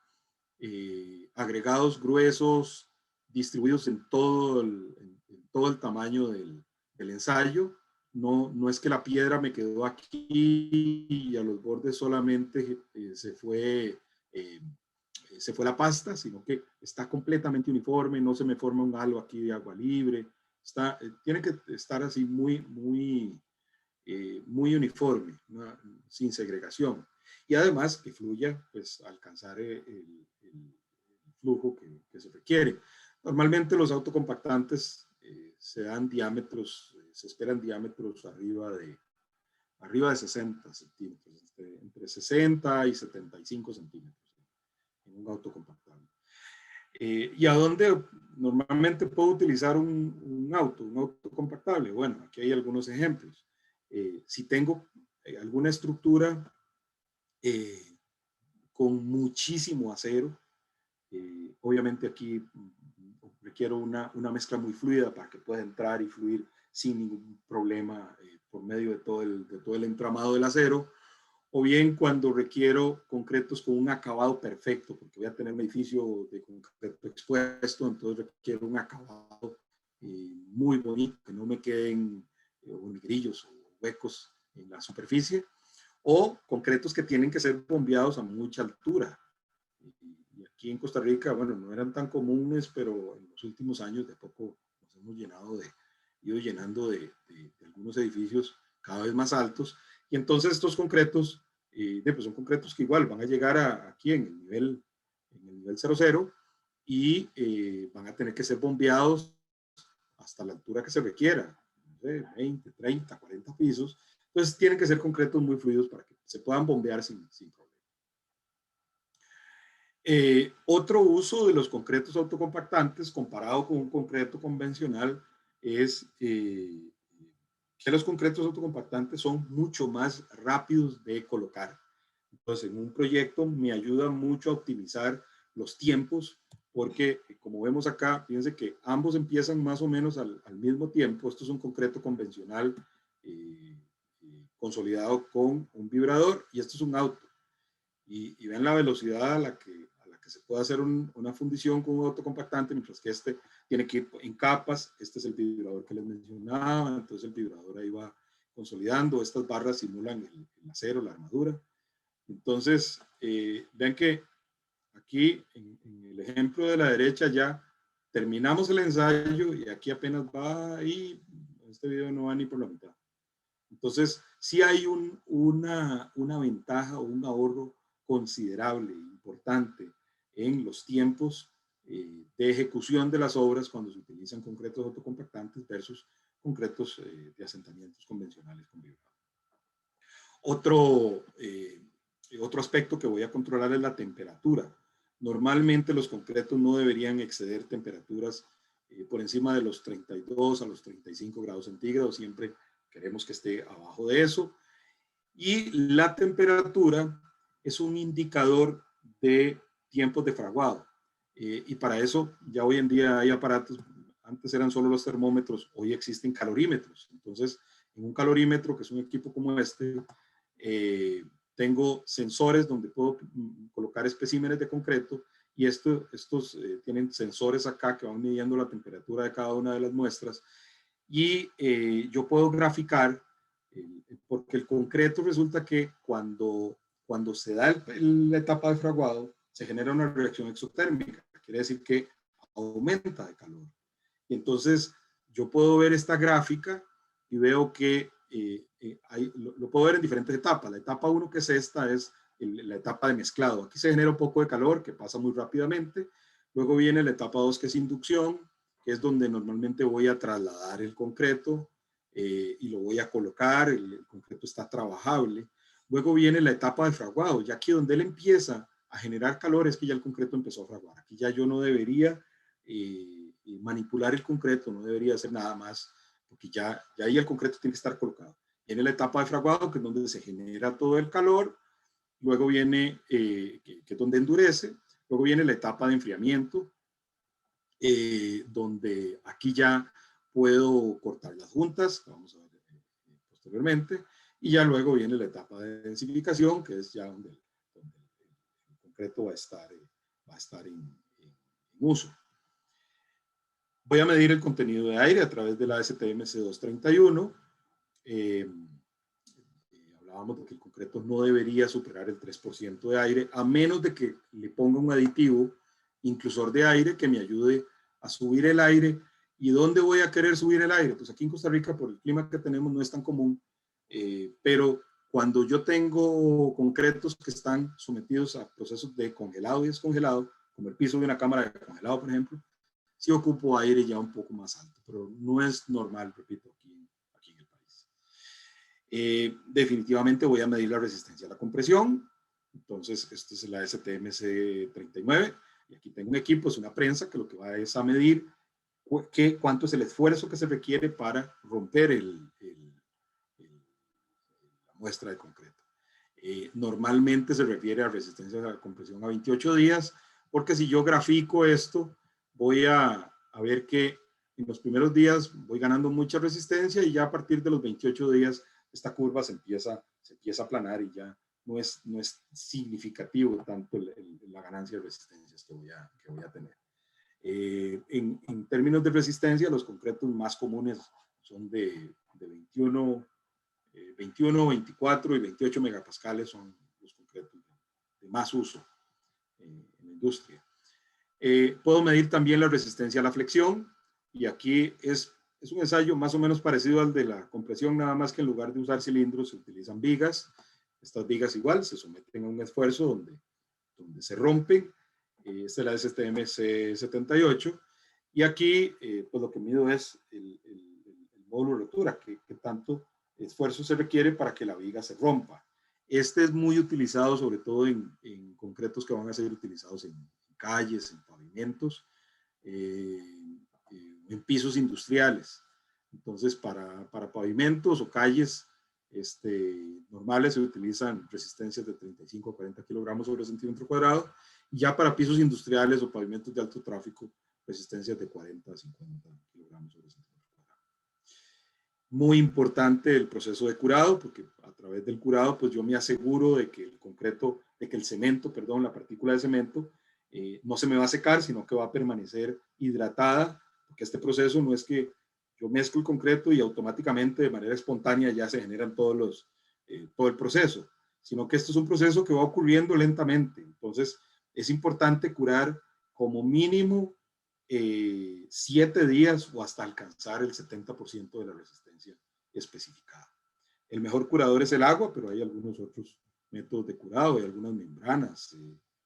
agregados gruesos distribuidos en todo el tamaño del ensayo. No es que la piedra me quedó aquí y a los bordes solamente se fue la pasta, sino que está completamente uniforme, no se me forma un halo aquí de agua libre, tiene que estar así muy uniforme, sin segregación. Y además que fluya, pues alcanzar el flujo que se requiere. Normalmente los autocompactantes se esperan diámetros arriba de 60 centímetros, entre 60 y 75 centímetros en un autocompactable. ¿Y a dónde normalmente puedo utilizar un autocompactable? Bueno, aquí hay algunos ejemplos. Si tengo alguna estructura con muchísimo acero, obviamente aquí requiero una mezcla muy fluida para que pueda entrar y fluir sin ningún problema por medio de todo el entramado del acero. o bien cuando requiero concretos con un acabado perfecto, porque voy a tener un edificio de concreto expuesto, entonces requiero un acabado muy bonito, que no me queden grillos o huecos en la superficie, o concretos que tienen que ser bombeados a mucha altura. Y aquí en Costa Rica, bueno, no eran tan comunes, pero en los últimos años de poco nos hemos ido llenando de algunos edificios cada vez más altos. Y entonces estos concretos, pues son concretos que igual van a llegar aquí en el nivel 00 y van a tener que ser bombeados hasta la altura que se requiera, no sé, 20, 30, 40 pisos. Entonces tienen que ser concretos muy fluidos para que se puedan bombear sin problema. Otro uso de los concretos autocompactantes comparado con un concreto convencional es que los concretos autocompactantes son mucho más rápidos de colocar. Entonces, en un proyecto me ayuda mucho a optimizar los tiempos, porque como vemos acá, fíjense que ambos empiezan más o menos al mismo tiempo. Esto es un concreto convencional consolidado con un vibrador y esto es un auto. Y vean la velocidad a la que se puede hacer una fundición con un autocompactante, mientras que este tiene que ir en capas. Este es el vibrador que les mencionaba, entonces el vibrador ahí va consolidando. Estas barras simulan el acero, la armadura. Entonces, vean que aquí en el ejemplo de la derecha ya terminamos el ensayo y aquí apenas va y este video no va ni por la mitad. Entonces, sí hay una ventaja o un ahorro considerable, importante en los tiempos de ejecución de las obras cuando se utilizan concretos autocompactantes versus concretos de asentamientos convencionales con vibrador. Otro aspecto que voy a controlar es la temperatura. Normalmente los concretos no deberían exceder temperaturas por encima de los 32 a los 35 grados centígrados. Siempre queremos que esté abajo de eso. Y la temperatura es un indicador de tiempos de fraguado. Y para eso ya hoy en día hay aparatos. Antes eran solo los termómetros, hoy existen calorímetros. Entonces, en un calorímetro, que es un equipo como este, tengo sensores donde puedo colocar especímenes de concreto y estos tienen sensores acá que van midiendo la temperatura de cada una de las muestras y yo puedo graficar porque el concreto resulta que cuando se da la etapa de fraguado se genera una reacción exotérmica, quiere decir que aumenta de calor. Y entonces yo puedo ver esta gráfica y veo que lo puedo ver en diferentes etapas. La etapa 1, que es esta, es la etapa de mezclado. Aquí se genera un poco de calor que pasa muy rápidamente. Luego viene la etapa 2, que es inducción, que es donde normalmente voy a trasladar el concreto y lo voy a colocar. El concreto está trabajable. Luego viene la etapa de fraguado. Ya aquí donde él empieza a generar calor es que ya el concreto empezó a fraguar. Aquí ya yo no debería manipular el concreto, no debería hacer nada más, porque ya ahí el concreto tiene que estar colocado. Viene la etapa de fraguado, que es donde se genera todo el calor. Luego viene, que es donde endurece. Luego viene la etapa de enfriamiento, donde aquí ya puedo cortar las juntas, vamos a ver posteriormente. Y ya luego viene la etapa de densificación, que es ya donde el concreto va a estar en uso. Voy a medir el contenido de aire a través de la STM C231. Hablábamos de que el concreto no debería superar el 3% de aire, a menos de que le ponga un aditivo inclusor de aire que me ayude a subir el aire. ¿Y dónde voy a querer subir el aire? Pues aquí en Costa Rica, por el clima que tenemos, no es tan común, pero cuando yo tengo concretos que están sometidos a procesos de congelado y descongelado, como el piso de una cámara de congelado, por ejemplo, sí ocupo aire ya un poco más alto, pero no es normal, repito, aquí en el país. Definitivamente voy a medir la resistencia a la compresión. Entonces, esta es la STM-C39. Y aquí tengo un equipo, es una prensa, que lo que va es a medir cuánto es el esfuerzo que se requiere para romper la muestra de concreto. Normalmente se refiere a resistencia a la compresión a 28 días, porque si yo grafico esto, voy a ver que en los primeros días voy ganando mucha resistencia y ya a partir de los 28 días esta curva se empieza a aplanar y ya no es significativo tanto la ganancia de resistencias que voy a tener. En términos de resistencia, los concretos más comunes son de 21, 24 y 28 megapascales, son los concretos de más uso en la industria. Puedo medir también la resistencia a la flexión, y aquí es un ensayo más o menos parecido al de la compresión, nada más que en lugar de usar cilindros se utilizan vigas. Estas vigas igual se someten a un esfuerzo donde se rompen. Esta es la STM C78, y aquí pues lo que mido es el módulo de rotura, que tanto esfuerzo se requiere para que la viga se rompa. Este es muy utilizado sobre todo en concretos que van a ser utilizados en calles, en pavimentos, en pisos industriales. Entonces, para pavimentos o calles normales se utilizan resistencias de 35 a 40 kilogramos sobre centímetro cuadrado, y ya para pisos industriales o pavimentos de alto tráfico, resistencias de 40 a 50 kilogramos sobre centímetro cuadrado. Muy importante el proceso de curado, porque a través del curado, pues yo me aseguro de que el cemento, perdón, la partícula de cemento, no se me va a secar, sino que va a permanecer hidratada, porque este proceso no es que yo mezclo el concreto y automáticamente de manera espontánea ya se generan todo el proceso, sino que esto es un proceso que va ocurriendo lentamente. Entonces es importante curar como mínimo 7 días o hasta alcanzar el 70% de la resistencia especificada. El mejor curador es el agua, pero hay algunos otros métodos de curado, hay algunas membranas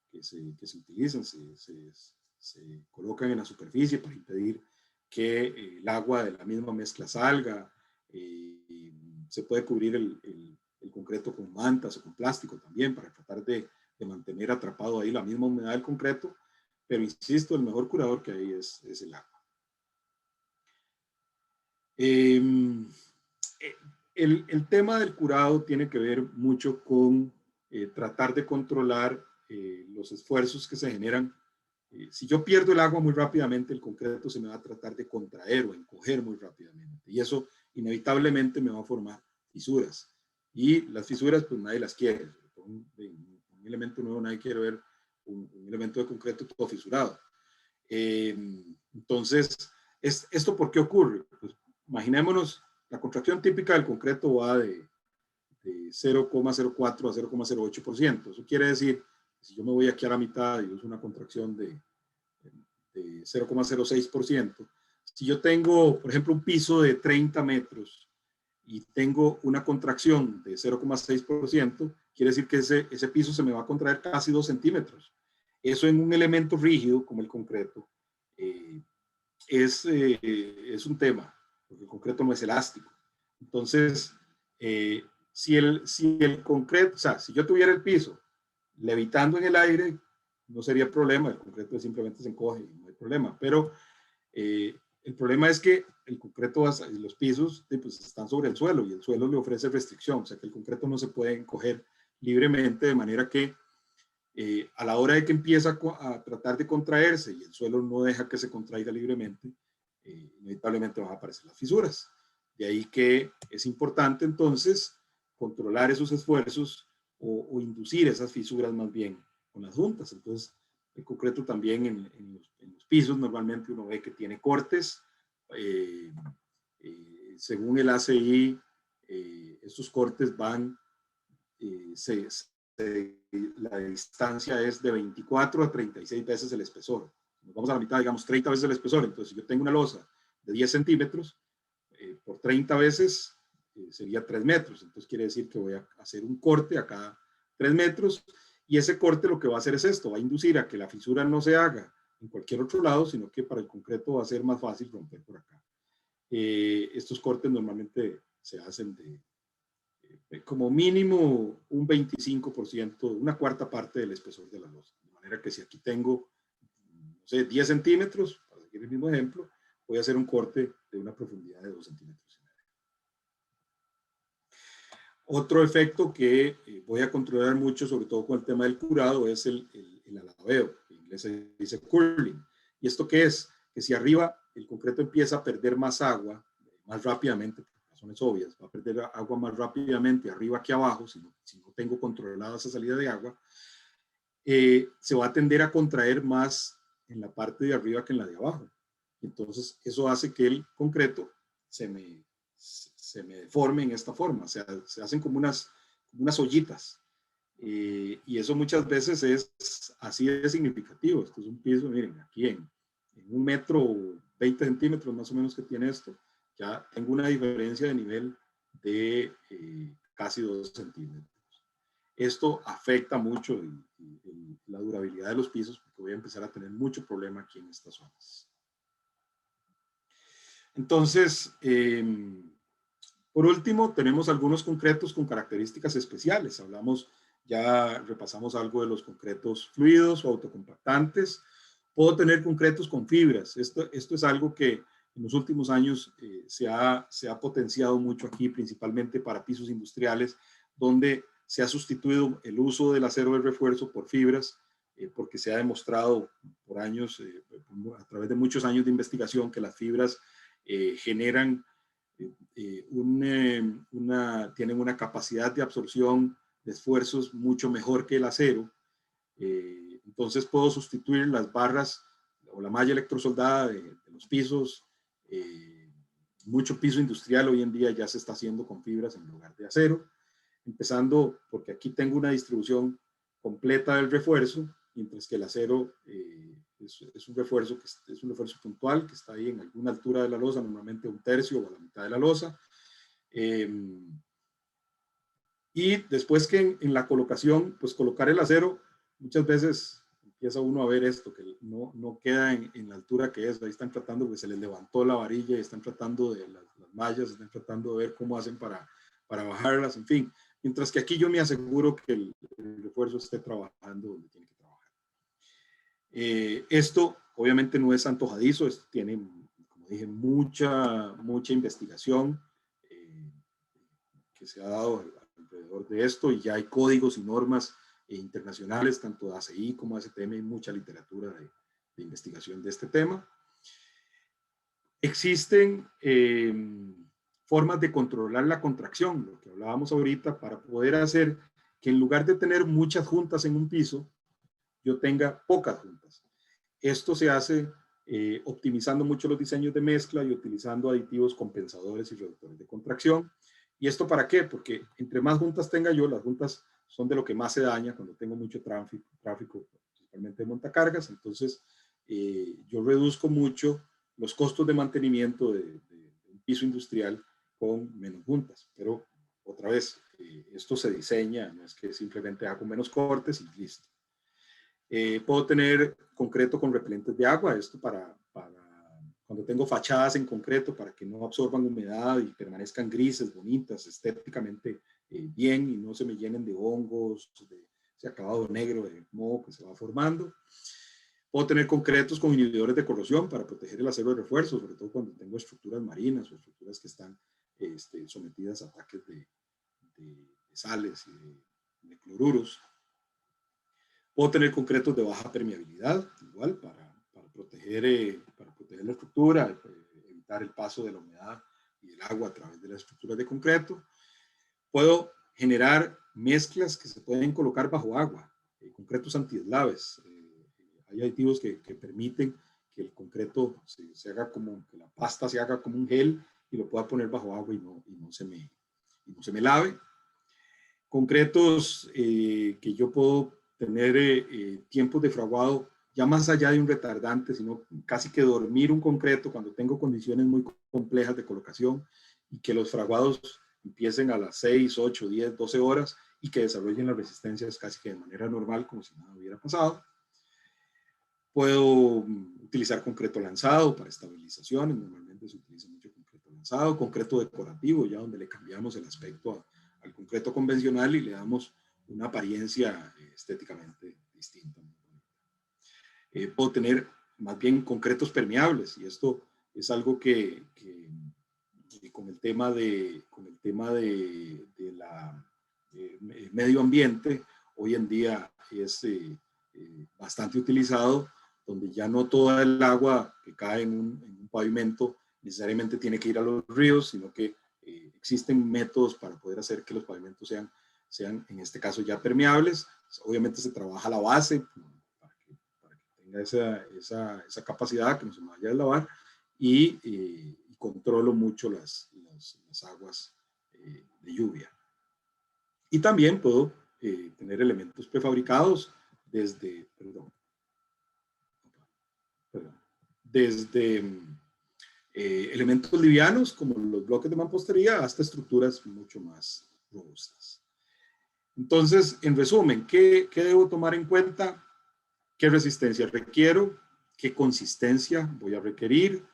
que se utilizan, se colocan en la superficie para impedir que el agua de la misma mezcla salga. Se puede cubrir el concreto con mantas o con plástico también para tratar de mantener atrapado ahí la misma humedad del concreto, pero insisto, el mejor curador que hay es el agua. El tema del curado tiene que ver mucho con tratar de controlar los esfuerzos que se generan. Si yo pierdo el agua muy rápidamente, el concreto se me va a tratar de contraer o encoger muy rápidamente, y eso inevitablemente me va a formar fisuras, y las fisuras pues nadie las quiere. Un elemento nuevo, nadie quiere ver un elemento de concreto todo fisurado. Entonces, ¿esto por qué ocurre? Pues imaginémonos, la contracción típica del concreto va de 0,04 a 0,08%. Eso quiere decir, si yo me voy aquí a la mitad y uso una contracción de 0,06%, si yo tengo, por ejemplo, un piso de 30 metros y tengo una contracción de 0,6%, quiere decir que ese piso se me va a contraer casi 2 centímetros. Eso en un elemento rígido como el concreto es un tema, porque el concreto no es elástico. Entonces, si el concreto, o sea, si yo tuviera el piso levitando en el aire, no sería problema, el concreto simplemente se encoge y no hay problema. Pero el problema es que el concreto, los pisos, pues, están sobre el suelo, y el suelo le ofrece restricción, o sea que el concreto no se puede encoger libremente, de manera que a la hora de que empieza a tratar de contraerse y el suelo no deja que se contraiga libremente, inevitablemente van a aparecer las fisuras. De ahí que es importante entonces controlar esos esfuerzos o inducir esas fisuras más bien con las juntas. Entonces el concreto también en los pisos normalmente uno ve que tiene cortes. Según el ACI, estos cortes van, la distancia es de 24 a 36 veces el espesor. Nos vamos a la mitad, digamos 30 veces el espesor. Entonces, si yo tengo una losa de 10 centímetros, por 30 veces sería 3 metros. Entonces, quiere decir que voy a hacer un corte a cada 3 metros, y ese corte lo que va a hacer es esto, va a inducir a que la fisura no se haga en cualquier otro lado, sino que para el concreto va a ser más fácil romper por acá. Estos cortes normalmente se hacen como mínimo un 25%, una cuarta parte del espesor de la losa. De manera que si aquí tengo, no sé, 10 centímetros, para seguir el mismo ejemplo, voy a hacer un corte de una profundidad de 2,5 centímetros. Otro efecto que voy a controlar mucho, sobre todo con el tema del curado, es el alabeo. En inglés se dice curling. ¿Y esto qué es? Que si arriba el concreto empieza a perder más agua, más rápidamente, razones obvias, va a perder agua más rápidamente arriba que abajo, si no tengo controlada esa salida de agua, se va a tender a contraer más en la parte de arriba que en la de abajo. Entonces, eso hace que el concreto se me deforme en esta forma, o sea, se hacen como unas ollitas. Y eso muchas veces es así de significativo. Esto es un piso, miren, aquí en 1 metro 20 centímetros más o menos que tiene esto, ya tengo una diferencia de nivel de casi 2 centímetros. Esto afecta mucho la durabilidad de los pisos, porque voy a empezar a tener mucho problema aquí en estas zonas. Entonces, por último, tenemos algunos concretos con características especiales. Ya repasamos algo de los concretos fluidos o autocompactantes. Puedo tener concretos con fibras. Esto es algo que en los últimos años se ha potenciado mucho aquí, principalmente para pisos industriales, donde se ha sustituido el uso del acero de refuerzo por fibras, porque se ha demostrado por años, a través de muchos años de investigación, que las fibras generan tienen una capacidad de absorción de esfuerzos mucho mejor que el acero. Entonces puedo sustituir las barras o la malla electrosoldada de los pisos. Mucho piso industrial hoy en día ya se está haciendo con fibras en lugar de acero, empezando porque aquí tengo una distribución completa del refuerzo, mientras que el acero es un refuerzo puntual que está ahí en alguna altura de la losa, normalmente 1/3 o a la mitad de la losa. Y después que en la colocación, pues colocar el acero, muchas veces empieza uno a ver esto, que no queda en la altura que es. Ahí están tratando, porque se les levantó la varilla, y están tratando de las mallas, están tratando de ver cómo hacen para bajarlas, en fin. Mientras que aquí yo me aseguro que el refuerzo esté trabajando donde tiene que trabajar. Esto obviamente no es antojadizo, esto tiene, como dije, mucha investigación que se ha dado alrededor de esto, y ya hay códigos y normas internacionales, tanto de ACI como de ASTM, hay mucha literatura de investigación de este tema. Existen formas de controlar la contracción, lo que hablábamos ahorita, para poder hacer que en lugar de tener muchas juntas en un piso, yo tenga pocas juntas. Esto se hace optimizando mucho los diseños de mezcla y utilizando aditivos compensadores y reductores de contracción. ¿Y esto para qué? Porque entre más juntas tenga yo, las juntas son de lo que más se daña cuando tengo mucho tráfico, principalmente de montacargas. Entonces, yo reduzco mucho los costos de mantenimiento de un piso industrial con menos juntas. Pero, otra vez, esto se diseña, no es que simplemente hago menos cortes y listo. Puedo tener concreto con repelentes de agua, esto para cuando tengo fachadas en concreto, para que no absorban humedad y permanezcan grises, bonitas, estéticamente bien, y no se me llenen de hongos, de ese acabado negro de moho que se va formando. Puedo tener concretos con inhibidores de corrosión para proteger el acero de refuerzo, sobre todo cuando tengo estructuras marinas o estructuras que están sometidas a ataques de sales y de cloruros. Puedo tener concretos de baja permeabilidad, igual, para proteger la estructura, evitar el paso de la humedad y del agua a través de las estructuras de concreto. Puedo generar mezclas que se pueden colocar bajo agua, concretos antideslaves. Hay aditivos que permiten que el concreto se haga como, que la pasta se haga como un gel, y lo pueda poner bajo agua y no se me lave. Concretos que yo puedo tener tiempos de fraguado ya más allá de un retardante, sino casi que dormir un concreto cuando tengo condiciones muy complejas de colocación, y que los fraguados empiecen a las 6, 8, 10, 12 horas y que desarrollen las resistencias casi que de manera normal, como si nada hubiera pasado. Puedo utilizar concreto lanzado para estabilizaciones, normalmente se utiliza mucho concreto lanzado, concreto decorativo, ya donde le cambiamos el aspecto al concreto convencional y le damos una apariencia estéticamente distinta. Puedo tener más bien concretos permeables, y esto es algo que con el tema de la medio ambiente hoy en día es bastante utilizado, donde ya no toda el agua que cae en un pavimento necesariamente tiene que ir a los ríos, sino que existen métodos para poder hacer que los pavimentos sean en este caso ya permeables. Obviamente se trabaja la base para que tenga esa capacidad, que no se me vaya a lavar, y controlo mucho las aguas de lluvia. Y también puedo tener elementos prefabricados desde elementos livianos como los bloques de mampostería hasta estructuras mucho más robustas. Entonces, en resumen, ¿qué debo tomar en cuenta? ¿Qué resistencia requiero? ¿Qué consistencia voy a requerir?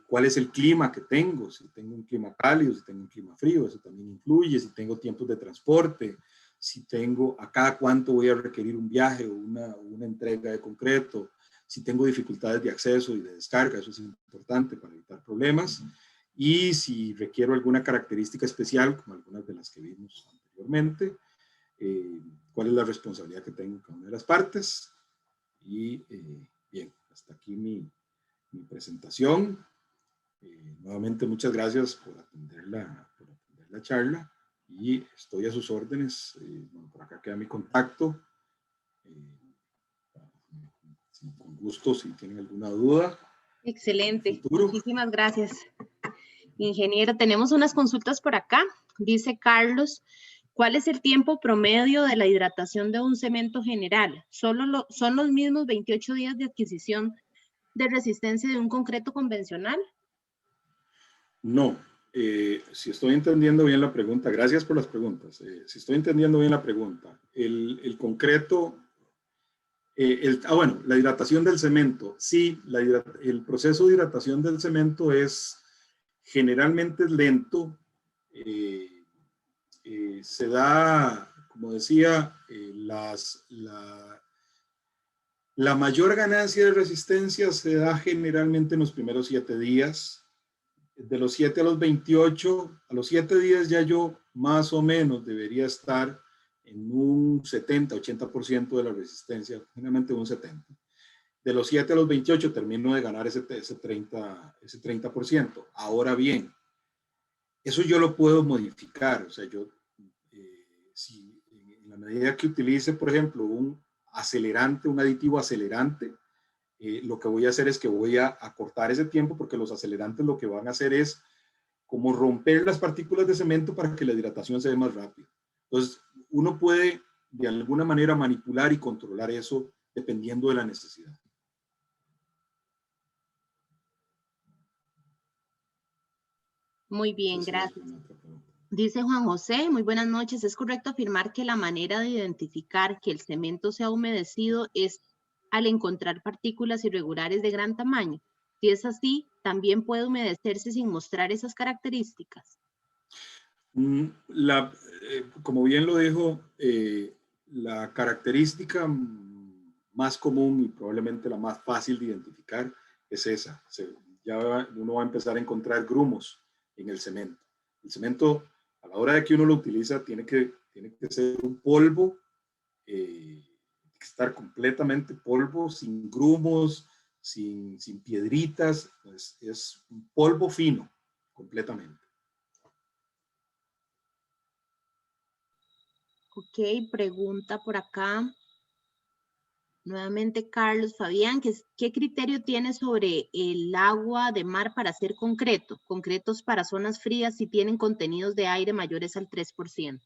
¿Cuál es el clima que tengo? Si tengo un clima cálido, si tengo un clima frío, eso también influye. Si tengo tiempos de transporte, si tengo a cada cuánto voy a requerir un viaje o una entrega de concreto, si tengo dificultades de acceso y de descarga, eso es importante para evitar problemas. Y si requiero alguna característica especial, como algunas de las que vimos anteriormente, cuál es la responsabilidad que tengo en cada una de las partes. Y bien, hasta aquí mi presentación. Nuevamente, muchas gracias por atender la charla y estoy a sus órdenes. Bueno, por acá queda mi contacto. Con gusto, si tienen alguna duda. Excelente, muchísimas gracias. Ingeniero, tenemos unas consultas por acá. Dice Carlos, ¿cuál es el tiempo promedio de la hidratación de un cemento general? ¿Son los mismos 28 días de adquisición de resistencia de un concreto convencional? No. Si estoy entendiendo bien la pregunta, gracias por las preguntas. Si estoy entendiendo bien la pregunta, el concreto... bueno, la hidratación del cemento. Sí, el proceso de hidratación del cemento es generalmente lento. Se da, como decía, la mayor ganancia de resistencia se da generalmente en los primeros 7 días. De los 7 a los 28, a los 7 días ya yo más o menos debería estar en un 70-80% de la resistencia, generalmente un 70%. De los 7 a los 28 termino de ganar ese 30%. Ahora bien, eso yo lo puedo modificar. O sea, yo, si en la medida que utilice, por ejemplo, un acelerante, un aditivo acelerante, lo que voy a hacer es que voy a acortar ese tiempo, porque los acelerantes lo que van a hacer es como romper las partículas de cemento para que la hidratación se dé más rápido. Entonces, uno puede de alguna manera manipular y controlar eso dependiendo de la necesidad. Muy bien, gracias. Dice Juan José, muy buenas noches. ¿Es correcto afirmar que la manera de identificar que el cemento se ha humedecido es al encontrar partículas irregulares de gran tamaño? Si es así, ¿también puede humedecerse sin mostrar esas características? Como bien lo dijo, la característica más común y probablemente la más fácil de identificar es esa. Ya uno va a empezar a encontrar grumos en el cemento. El cemento, a la hora de que uno lo utiliza, tiene que ser un polvo, tiene que estar completamente polvo, sin grumos, sin piedritas. Es un polvo fino, completamente. Ok, pregunta por acá. Nuevamente Carlos Fabián, ¿qué criterio tiene sobre el agua de mar para hacer concreto? Concretos para zonas frías si tienen contenidos de aire mayores al 3%.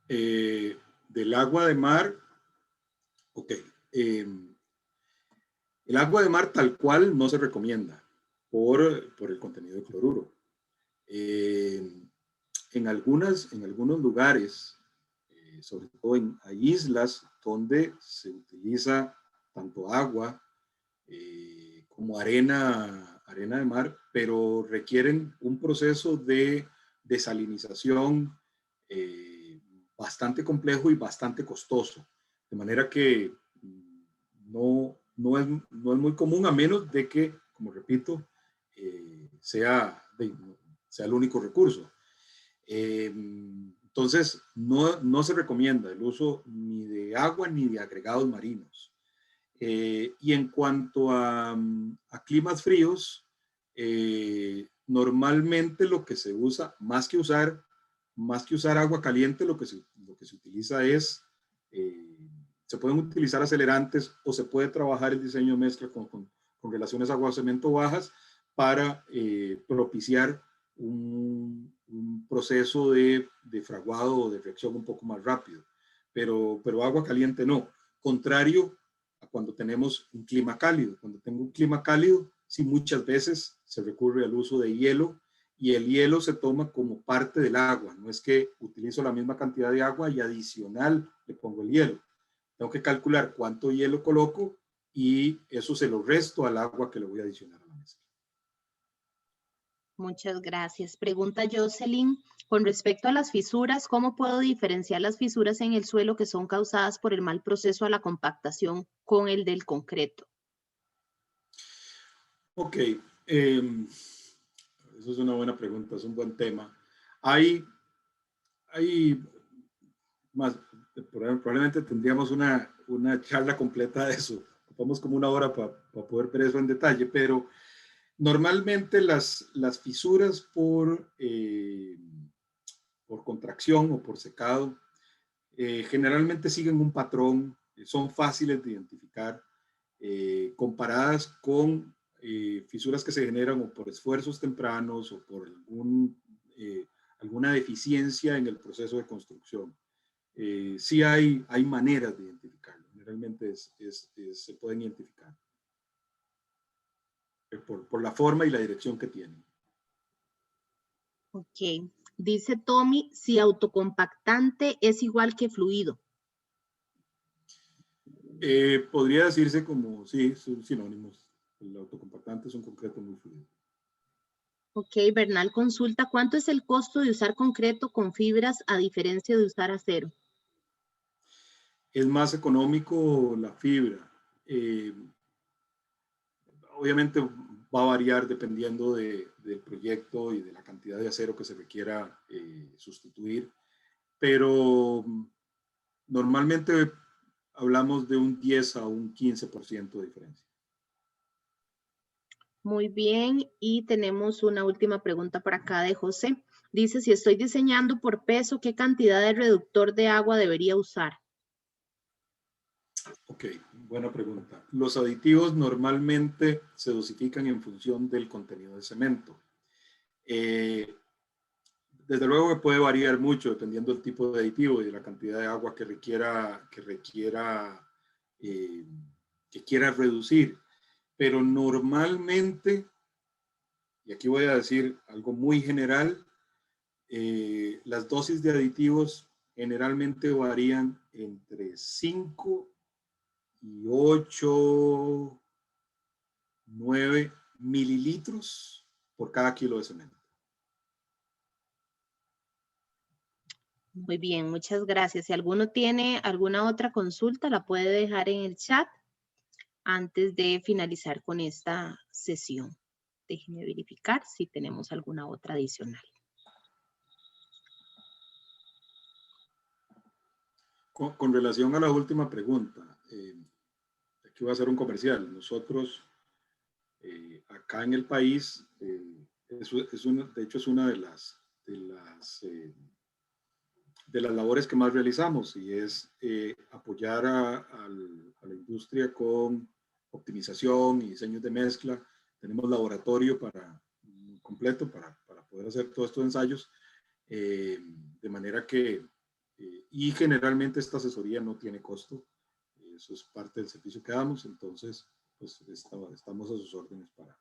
Del agua de mar, ok. El agua de mar tal cual no se recomienda por el contenido de cloruro. En algunos lugares, sobre todo hay islas donde se utiliza tanto agua como arena de mar, pero requieren un proceso de desalinización bastante complejo y bastante costoso. De manera que no es muy común, a menos de que, como repito, sea el único recurso. Entonces, no se recomienda el uso ni de agua ni de agregados marinos. Y en cuanto a climas fríos, normalmente lo que se usa, más que usar agua caliente, lo que se utiliza es, se pueden utilizar acelerantes o se puede trabajar el diseño de mezcla con relaciones agua-cemento bajas para propiciar un proceso de fraguado o de reacción un poco más rápido. Pero agua caliente no. Contrario a cuando tenemos un clima cálido. Cuando tengo un clima cálido, sí, muchas veces se recurre al uso de hielo, y el hielo se toma como parte del agua. No es que utilizo la misma cantidad de agua y adicional le pongo el hielo. Tengo que calcular cuánto hielo coloco y eso se lo resto al agua que le voy a adicionar a la mezcla. Muchas gracias. Pregunta Jocelyn, con respecto a las fisuras, ¿cómo puedo diferenciar las fisuras en el suelo que son causadas por el mal proceso a la compactación con el del concreto? Ok, eso es una buena pregunta, es un buen tema. Hay más, probablemente tendríamos una charla completa de eso. Ocupamos como una hora para poder ver eso en detalle, pero normalmente las fisuras por contracción o por secado generalmente siguen un patrón, son fáciles de identificar, comparadas con fisuras que se generan o por esfuerzos tempranos o por alguna deficiencia en el proceso de construcción. Sí hay maneras de identificarlo, generalmente se pueden identificar por la forma y la dirección que tienen. Ok, dice Tommy, si autocompactante es igual que fluido. Podría decirse como, sí, son sinónimos. El autocompactante es un concreto muy fluido. Ok, Bernal consulta, ¿cuánto es el costo de usar concreto con fibras a diferencia de usar acero? Es más económico la fibra. Obviamente va a variar dependiendo del proyecto y de la cantidad de acero que se requiera sustituir, pero normalmente hablamos de un 10 a un 15% de diferencia. Muy bien, y tenemos una última pregunta por acá de José. Dice, si estoy diseñando por peso, ¿qué cantidad de reductor de agua debería usar? Ok, buena pregunta. Los aditivos normalmente se dosifican en función del contenido de cemento. Desde luego que puede variar mucho dependiendo del tipo de aditivo y de la cantidad de agua que quiera reducir. Pero normalmente, y aquí voy a decir algo muy general, las dosis de aditivos generalmente varían entre 5 y 8, 9 mililitros por cada kilo de cemento. Muy bien, muchas gracias. Si alguno tiene alguna otra consulta, la puede dejar en el chat antes de finalizar con esta sesión. Déjenme verificar si tenemos alguna otra adicional. Con relación a la última pregunta, aquí voy a hacer un comercial. Nosotros, acá en el país, de hecho es una de las labores que más realizamos, y es apoyar a la industria con optimización y diseños de mezcla. Tenemos laboratorio completo para poder hacer todos estos ensayos, de manera que, y generalmente esta asesoría no tiene costo, eso es parte del servicio que damos, entonces pues estamos a sus órdenes para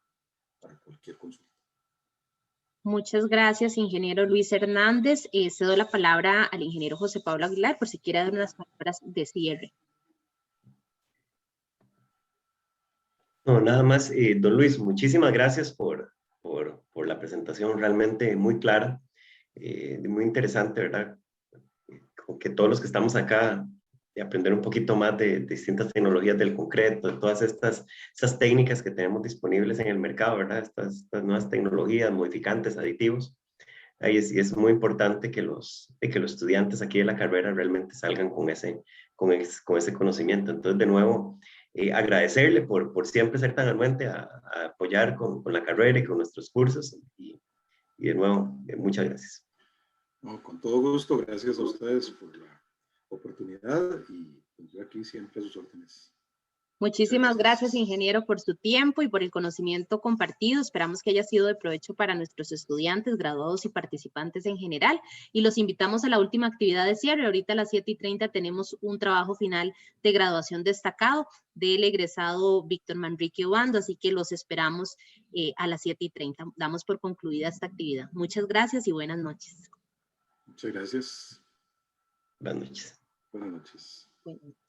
cualquier consulta. Muchas gracias, ingeniero Luis Hernández. Cedo la palabra al ingeniero José Pablo Aguilar por si quiere dar unas palabras de cierre. No, nada más, don Luis, muchísimas gracias por la presentación realmente muy clara, muy interesante, ¿verdad? Como que todos los que estamos acá, de aprender un poquito más de distintas tecnologías del concreto, de todas estas técnicas que tenemos disponibles en el mercado, ¿verdad? Estas nuevas tecnologías, modificantes, aditivos. Ahí es muy importante que los estudiantes aquí de la carrera realmente salgan con ese conocimiento. Entonces, de nuevo, agradecerle por siempre ser tan anuente a apoyar con la carrera y con nuestros cursos. Y de nuevo, muchas gracias. No, con todo gusto, gracias a ustedes por la oportunidad y pues, yo aquí siempre a sus órdenes. Muchísimas gracias, ingeniero, por su tiempo y por el conocimiento compartido. Esperamos que haya sido de provecho para nuestros estudiantes, graduados y participantes en general. Y los invitamos a la última actividad de cierre. Ahorita a las 7:30 tenemos un trabajo final de graduación destacado del egresado Víctor Manrique Obando, así que los esperamos a las 7:30. Damos por concluida esta actividad. Muchas gracias y buenas noches. Muchas gracias. Buenas noches. Buenas noches. Buenas noches.